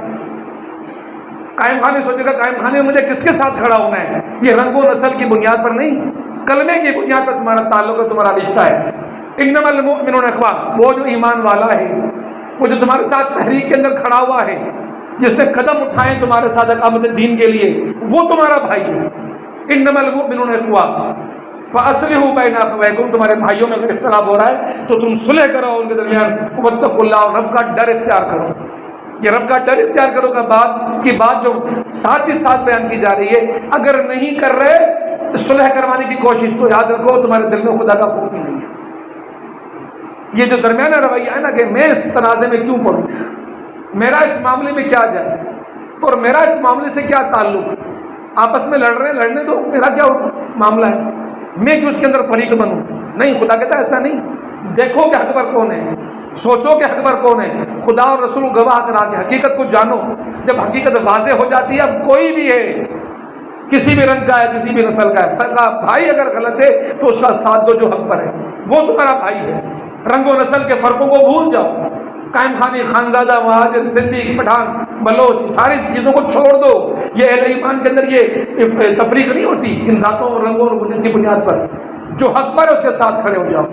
قائم خانی سوچے گا قائم خانی. مجھے کس کے ساتھ کھڑا ہونا ہے؟ یہ رنگ و نسل کی بنیاد پر نہیں، کلمے کی بنیاد پر تمہارا تعلق ہے، تمہارا رشتہ ہے. انما المؤمنون اخوہ، وہ جو ایمان والا ہے، وہ جو تمہارے ساتھ تحریک کے اندر کھڑا ہوا ہے، جس نے قدم اٹھائے تمہارے ساتھ اقامت دین کے لیے، وہ تمہارا بھائی ہے. انما المؤمنون اخوہ فاصلحوا بین اخویکم، تمہارے بھائیوں میں اگر اختلاف ہو رہا ہے تو تم صلح کرو ان کے درمیان. واتقوا اللہ، اور رب کا ڈر اختیار کرو. یہ رب کا ڈر اختیار کرو کا بات جو ساتھ ہی ساتھ بیان کی جا رہی ہے. اگر نہیں کر رہے صلح کروانے کی کوشش تو یاد رکھو تمہارے دل میں خدا کا خوف ہی نہیں ہے. یہ جو درمیانہ رویہ ہے نا کہ میں اس تنازع میں کیوں پڑوں، میرا اس معاملے میں کیا جائے، اور میرا اس معاملے سے کیا تعلق، آپس میں لڑ رہے ہیں لڑنے دو، میرا کیا معاملہ ہے، میں کیوں اس کے اندر فریق بنوں. نہیں، خدا کہتا ہے ایسا نہیں. دیکھو کہ حق پر کون ہے، سوچو کہ حق پر کون ہے، خدا اور رسول گواہ کرا کے حقیقت کو جانو. جب حقیقت واضح ہو جاتی ہے، اب کوئی بھی ہے، کسی بھی رنگ کا ہے، کسی بھی نسل کا ہے، سب کا بھائی اگر غلط ہے تو اس کا ساتھ دو جو حق پر ہے، وہ تمہارا بھائی ہے. رنگ و نسل کے فرقوں کو بھول جاؤ. قائم خانی، خانزادہ، مہاجر، سندھی، پٹھان، بلوچ، ساری چیزوں کو چھوڑ دو. یہ اہل ایمان کے اندر یہ تفریق نہیں ہوتی ان ذاتوں اور رنگوں اور کی بنیاد پر. جو حق پر ہے اس کے ساتھ کھڑے ہو جاؤ،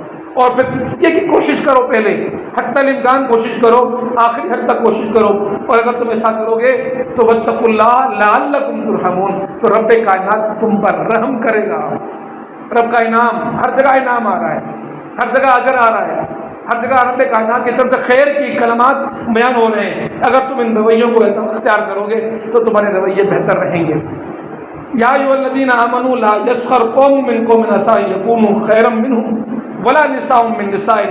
اور پھر تصفیہ کی کوشش کرو. پہلے حتی الامکان کوشش کرو، آخری حد تک کوشش کرو. اور اگر تم ایسا کرو گے تو واتقوا اللہ لعلکم ترحمون، تو رب کائنات تم پر رحم کرے گا. رب کا انعام، ہر جگہ انعام آ رہا ہے، ہر جگہ اجر آ رہا ہے، ہر جگہ رب کائنات کی طرف سے خیر کی کلمات بیان ہو رہے ہیں. اگر تم ان رویوں کو اختیار کرو گے تو تمہارے رویے بہتر رہیں گے. یا ایھا الذین آمنوا لا یسخر قوم من قوم عسى ان یکونوا خیرا منهم ولا نساء من نساء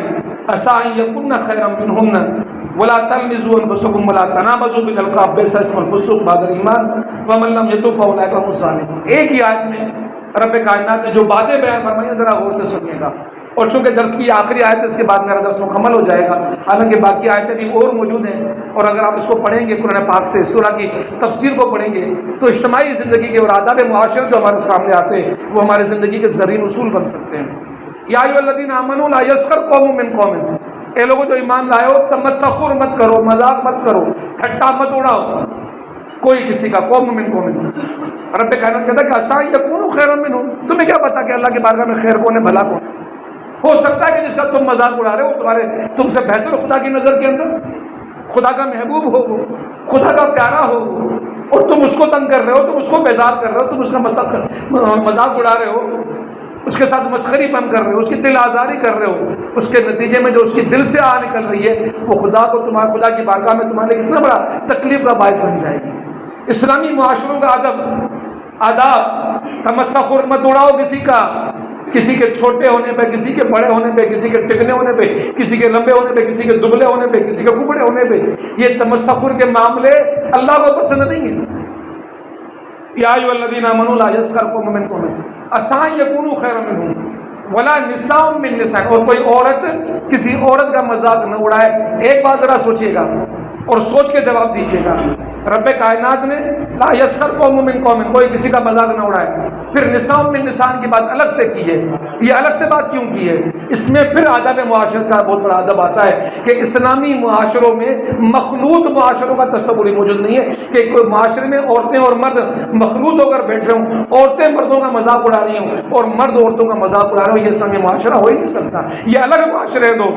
عسى ان یکن خیرا منهن ولا تلمزوا انفسکم ولا تنابزوا بالالقاب بئس اسم الفسوق بعد الایمان ومن لم یتب فاولئک هم الظالمون۔ ایک ہی آیت میں رب کائنات نے جو باتیں بیان فرمائی ہیں ذرا غور سے سنیے گا، اور چونکہ درس کی آخری آیت ہے اس کے بعد میرا درس مکمل ہو جائے گا، حالانکہ باقی آیتیں بھی اور موجود ہیں، اور اگر آپ اس کو پڑھیں گے قرآن پاک سے سورہ کی تفسیر کو پڑھیں گے تو اجتماعی زندگی کے اور آداب معاشرت جو ہمارے سامنے آتے ہیں وہ ہمارے زندگی کے زرعی اصول بن سکتے ہیں۔ یا ایھا الذین آمنوا لا یسخر قوم من قوم، اے لوگوں جو ایمان لائے ہو تمسخر مت کرو، مذاق مت کرو، ٹھٹا مت اڑاؤ کوئی کسی کا، قوم من قوم۔ رب کائنات کہتا ہے کہ عسیٰ یکونوا خیرا منہم، تمہیں کیا پتا کہ اللہ کی بارگاہ میں خیر کون ہے بھلا کون ہے؟ ہو سکتا ہے کہ جس کا تم مذاق اڑا رہے ہو تم سے بہتر خدا کی نظر کے اندر، خدا کا محبوب ہو وہ، خدا کا پیارا ہو وہ، اور تم اس کو تنگ کر رہے ہو، تم اس کو بیزار کر رہے ہو، تم اس کا مذاق اڑا رہے ہو، اس کے ساتھ مسخری پن کر رہے ہو، اس کی دل آزاری کر رہے ہو، اس کے نتیجے میں جو اس کی دل سے نکل رہی ہے وہ خدا کی بارگاہ میں تمہارے لیے کتنا بڑا تکلیف کا باعث بن جائے گی۔ اسلامی معاشروں کا آداب، تمسخر مت اڑاؤ کسی کا، کسی کے چھوٹے ہونے پہ، کسی کے بڑے ہونے پہ، کسی کے ٹکنے ہونے پہ، کسی کے لمبے ہونے پہ، کسی کے دبلے ہونے پہ، کسی کے کبڑے ہونے پہ، یہ تمسخر کے معاملے اللہ کو پسند نہیں ہیں۔ یا ایھا الذین آمنوا لا یسخر قوم من قوم عسیٰ یکونوا خیرا منہم ولا نساء من نساء، اور کوئی عورت کسی عورت کا مذاق نہ اڑائے۔ ایک بات ذرا سوچئے گا اور سوچ کے جواب دیجیے گا، رب کائنات نے لا یسخر قوم من قوم، کوئی کسی کا مذاق نہ اڑائے، پھر نساء من نساء کی بات الگ سے کی ہے۔ یہ الگ سے بات کیوں کی ہے؟ اس میں پھر آداب معاشرت کا بہت بڑا ادب آتا ہے کہ اسلامی معاشروں میں مخلوط معاشروں کا تصور ہی موجود نہیں ہے کہ کوئی معاشرے میں عورتیں اور مرد مخلوط ہو کر بیٹھ رہے ہوں، عورتیں مردوں کا مذاق اڑا رہی ہوں اور مرد عورتوں کا مذاق اڑا رہے ہوں، یہ اسلامی معاشرہ ہو ہی نہیں سکتا۔ یہ الگ معاشرے ہیں دو،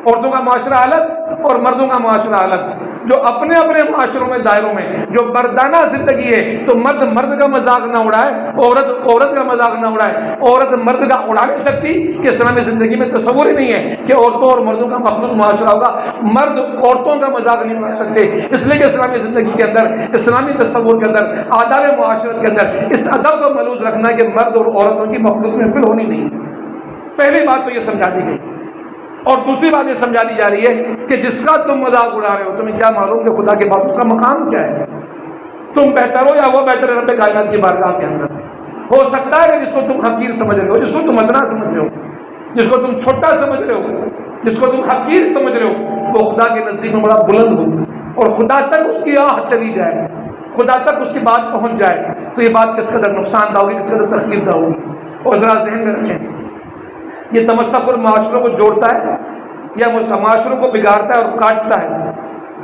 عورتوں کا معاشرہ الگ اور مردوں کا معاشرہ الگ، جو اپنے اپنے معاشروں میں دائروں میں جو مردانہ زندگی ہے تو مرد کا مذاق نہ اڑائے، عورت کا مذاق نہ اڑائے، عورت مرد کا اڑا نہیں سکتی کہ اسلامی زندگی میں تصور ہی نہیں ہے کہ عورتوں اور مردوں کا مخلوط معاشرہ ہوگا، مرد عورتوں کا مذاق نہیں اڑا سکتے، اس لیے کہ اسلامی زندگی کے اندر، اسلامی تصور کے اندر، آداب معاشرت کے اندر اس ادب کو ملحوظ رکھنا ہے کہ مرد اور عورتوں کی مخلوط محفل ہونی نہیں ہے۔ پہلی بات تو یہ سمجھا دی گئی، اور دوسری بات یہ سمجھا دی جا رہی ہے کہ جس کا تم مذاق اڑا رہے ہو تمہیں کیا معلوم کہ خدا کے پاس اس کا مقام کیا ہے؟ تم بہتر ہو یا وہ بہتر ہے رب کائنات کی بارگاہ کے اندر؟ ہو سکتا ہے کہ جس کو تم حقیر سمجھ رہے ہو، جس کو تم ادنا سمجھ رہے ہو، جس کو تم چھوٹا سمجھ رہے ہو، جس کو تم حقیر سمجھ رہے ہو، وہ خدا کے نزدیک میں بڑا بلند ہو اور خدا تک اس کی آہ چلی جائے، خدا تک اس کی بات پہنچ جائے، تو یہ بات کس قدر نقصان دہ ہوگی، کس قدر تکلیف دہ ہوگی۔ اور ذرا ذہن میں رکھیں، یہ تمسخر معاشروں کو جوڑتا ہے یا معاشروں کو بگاڑتا ہے اور کاٹتا ہے؟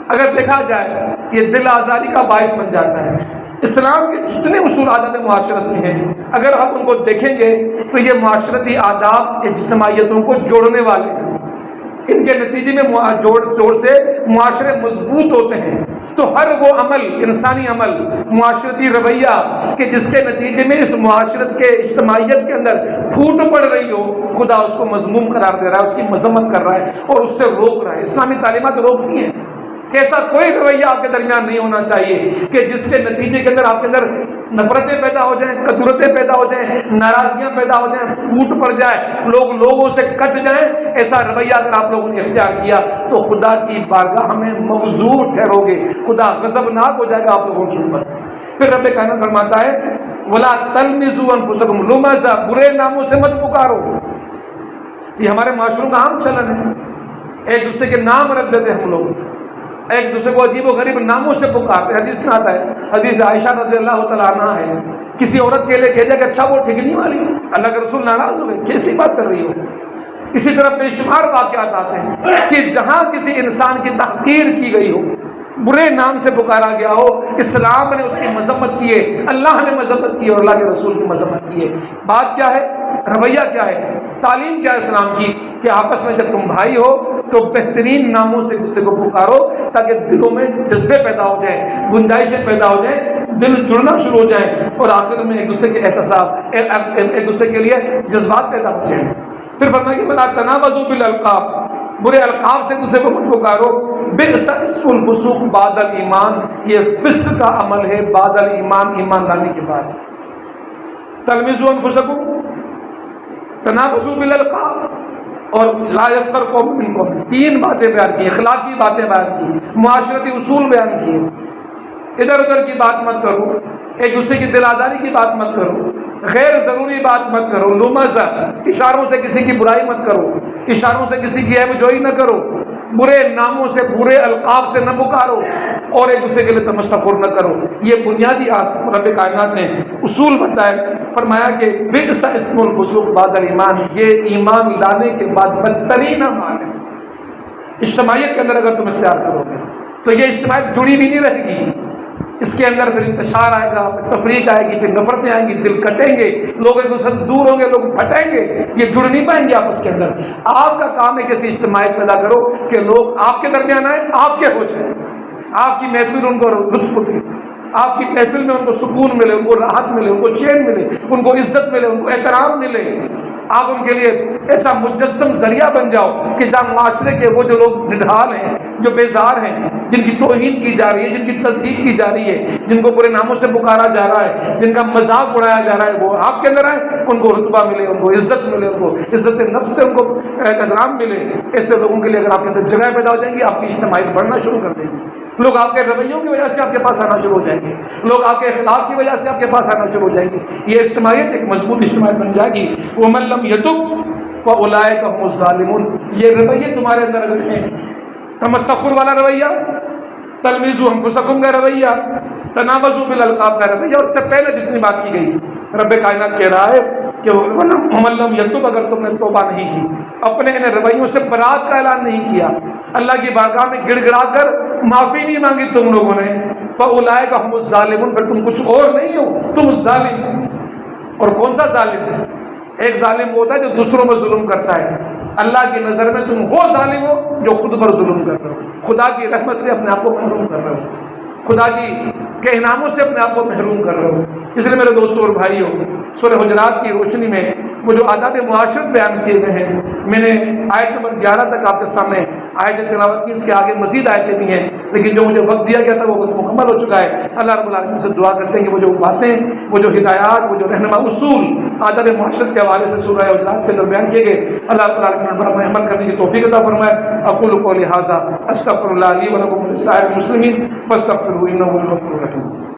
اگر دیکھا جائے یہ دل آزاری کا باعث بن جاتا ہے۔ اسلام کے جتنے اصول آداب معاشرت کے ہیں اگر ہم ان کو دیکھیں گے تو یہ معاشرتی آداب اجتماعیتوں کو جوڑنے والے ہیں، ان کے نتیجے میں جوڑ سے معاشرے مضبوط ہوتے ہیں۔ تو ہر وہ عمل، انسانی عمل، معاشرتی رویہ کہ جس کے نتیجے میں اس معاشرت کے اجتماعیت کے اندر پھوٹ پڑ رہی ہو، خدا اس کو مذموم قرار دے رہا ہے، اس کی مذمت کر رہا ہے اور اس سے روک رہا ہے۔ اسلامی تعلیمات روکتی ہیں کہ ایسا کوئی رویہ آپ کے درمیان نہیں ہونا چاہیے کہ جس کے نتیجے کے اندر آپ کے اندر نفرتیں پیدا ہو جائیں، کدورتیں پیدا ہو جائیں، ناراضگیاں پیدا ہو جائیں، پھوٹ پڑ جائے، لوگ لوگوں سے کٹ جائیں۔ ایسا رویہ اگر آپ لوگوں نے اختیار کیا تو خدا کی بارگاہ میں مغضوب ٹھہرو گے، خدا غضبناک ہو جائے گا آپ لوگوں کے اوپر۔ پھر رب کائنات فرماتا ہے وَلَا تَلْمِزُوا أَنفُسَكُمْ، لمزہ، برے ناموں سے مت پکارو۔ یہ ہمارے معاشروں کا عام چلن ہے، ایک دوسرے کے نام رکھ دیتے ہم لوگ، ایک دوسرے کو عجیب و غریب ناموں سے پکارتے۔ حدیث میں آتا ہے، حدیث عائشہ رضی اللہ تعالیٰ عنہ ہے، کسی عورت کے لیے کہہ دیا کہ اچھا وہ ٹھگنی والی، اللہ کے رسول ناراض ہو گئے، کیسی بات کر رہی ہو۔ اسی طرح بے شمار واقعات آتے ہیں کہ جہاں کسی انسان کی تحقیر کی گئی ہو، برے نام سے پکارا گیا ہو، اسلام نے اس کی مذمت کی ہے، اللہ نے مذمت کی ہے اور اللہ کے رسول کی مذمت کی ہے۔ بات کیا ہے؟ رویہ کیا ہے؟ تعلیم کیا ہے اسلام کی؟ کہ آپس میں جب تم بھائی ہو تو بہترین ناموں سے ایک دوسرے کو پکارو تاکہ دلوں میں جذبے پیدا ہو جائیں، گنجائشیں پیدا ہو جائیں، دل جڑنا شروع ہو جائیں اور آخر میں ایک دوسرے کے احتساب، ایک دوسرے کے لیے جذبات پیدا ہو جائیں۔ پھر فرمایا کہ وَلَا تَنَابَزُوا بِالْأَلْقَابِ، برے القاب سے دوسرے کو مت پکارو۔ بئس اسم الفسوق بعد الایمان، یہ فسق کا عمل ہے بعد الایمان، ایمان لانے کے بعد۔ تلمزوا انفسکم، تنابزوا بالالقاب، اور لا یسخر قوم من قوم، 3 باتیں بیان کی، اخلاقی باتیں بیان کی، معاشرتی اصول بیان کیے۔ ادھر ادھر کی بات مت کرو، ایک دوسرے کی دل آزاری کی بات مت کرو، غیر ضروری بات مت کرو، لمزہ اشاروں سے کسی کی برائی مت کرو، اشاروں سے کسی کی عیب جوئی نہ کرو، برے ناموں سے برے القاب سے نہ پکارو، اور ایک دوسرے کے لیے تمسخر نہ کرو۔ یہ بنیادی رب کائنات نے اصول بتائے، فرمایا کہ بئس اسم الفسوق بعد الایمان، یہ ایمان لانے کے بعد بدترین اعمال ہے۔ اجتماعیت کے اندر اگر تم اختیار کرو گے تو یہ اجتماعیت جڑی بھی نہیں رہے گی، اس کے اندر پھر انتشار آئے گا، پھر تفریق آئے گی، پھر نفرتیں آئیں گی، دل کٹیں گے، لوگ ایک دوسرے سے دور ہوں گے، لوگ پھٹیں گے، یہ جڑ نہیں پائیں گے آپس کے اندر۔ آپ کا کام ہے کہ ایسی اجتماعیت پیدا کرو کہ لوگ آپ کے درمیان آئیں، آپ کے ہو جائیں، آپ کی محفل ان کو لطف دے، آپ کی محفل میں ان کو سکون ملے، ان کو راحت ملے، ان کو چین ملے، ان کو عزت ملے، ان کو احترام ملے۔ آپ ان کے لیے ایسا مجسم ذریعہ بن جاؤ کہ جہاں معاشرے کے وہ جو لوگ نڈھال ہیں، جو بیزار ہیں، جن کی توہین کی جا رہی ہے، جن کی تضحیق کی جا رہی ہے، جن کو برے ناموں سے پکارا جا رہا ہے، جن کا مذاق اڑایا جا رہا ہے، وہ آپ کے اندر آئیں، ان کو رتبہ ملے، ان کو عزت ملے، ان کو عزت نفس سے ان کو احترام ملے۔ ایسے لوگوں کے لیے اگر آپ کے اندر جگہ پیدا ہو جائیں گی، آپ کی اجتماعیت بڑھنا شروع کر دیں گی، لوگ آپ کے رویوں کی وجہ سے آپ کے پاس آنا شروع ہو جائیں گے، لوگ آپ کے اخلاق کی وجہ سے آپ کے پاس آنا شروع ہو جائیں گے۔ یہ اجتماعیت ایک مضبوط اجتماعیت بن جائے گی۔ وَمَن لَّمْ يَتُبْ فَأُولَٰئِكَ هُمُ الظَّالِمُونَ۔ یہ رویے تمہارے اندر اگر ہیں، تمسخر والا رویہ، تلمیزوا انفسکم کا رویہ، تنابزوا بالالقاب کا رویہ، اور اس سے پہلے جتنی بات کی گئی، رب کائنات کہہ رہا ہے کہ وَمَن لَّم يَتُبْ، اگر تم نے توبہ نہیں کی، اپنے ان رویوں سے برات کا اعلان نہیں کیا، اللہ کی بارگاہ میں گڑ گڑا کر معافی نہیں مانگی تم لوگوں نے، فَأُولَٰئِكَ هُمُ الظَّالِمُونَ، پھر تم کچھ اور نہیں ہو، تم ظالم ہو۔ اور کون سا ظالم ہے؟ ایک ظالم ہوتا ہے جو دوسروں پر ظلم کرتا ہے، اللہ کی نظر میں تم وہ ظالم ہو جو خود پر ظلم کر رہے ہو، خدا کی رحمت سے اپنے آپ کو محروم کر رہے ہو، خدا کے انعاموں سے اپنے آپ کو محروم کر رہے ہو۔ اس لیے میرے دوستوں اور بھائیوں، سورہ حجرات کی روشنی میں وہ جو آداب معاشرت بیان کیے گئے ہیں، میں نے آیت نمبر 11 تک آپ کے سامنے آیت تلاوت کی، اس کے آگے مزید آیتیں بھی ہیں، لیکن جو مجھے وقت دیا گیا تھا وہ وقت مکمل ہو چکا ہے۔ اللہ رب العالمین سے دعا کرتے ہیں کہ وہ جو باتیں، وہ جو ہدایات، وہ جو رہنما اصول آداب معاشرت کے حوالے سے سورہ حجرات کے اندر بیان کیے گئے، اللہ رب العالمین پر عمل کرنے کی توفیق عطا فرمائے۔ اقول قولی ھذا استغفر اللہ لی ولکم ولسائر المسلمین فاستغفروہ انہ هو الغفور الرحیم۔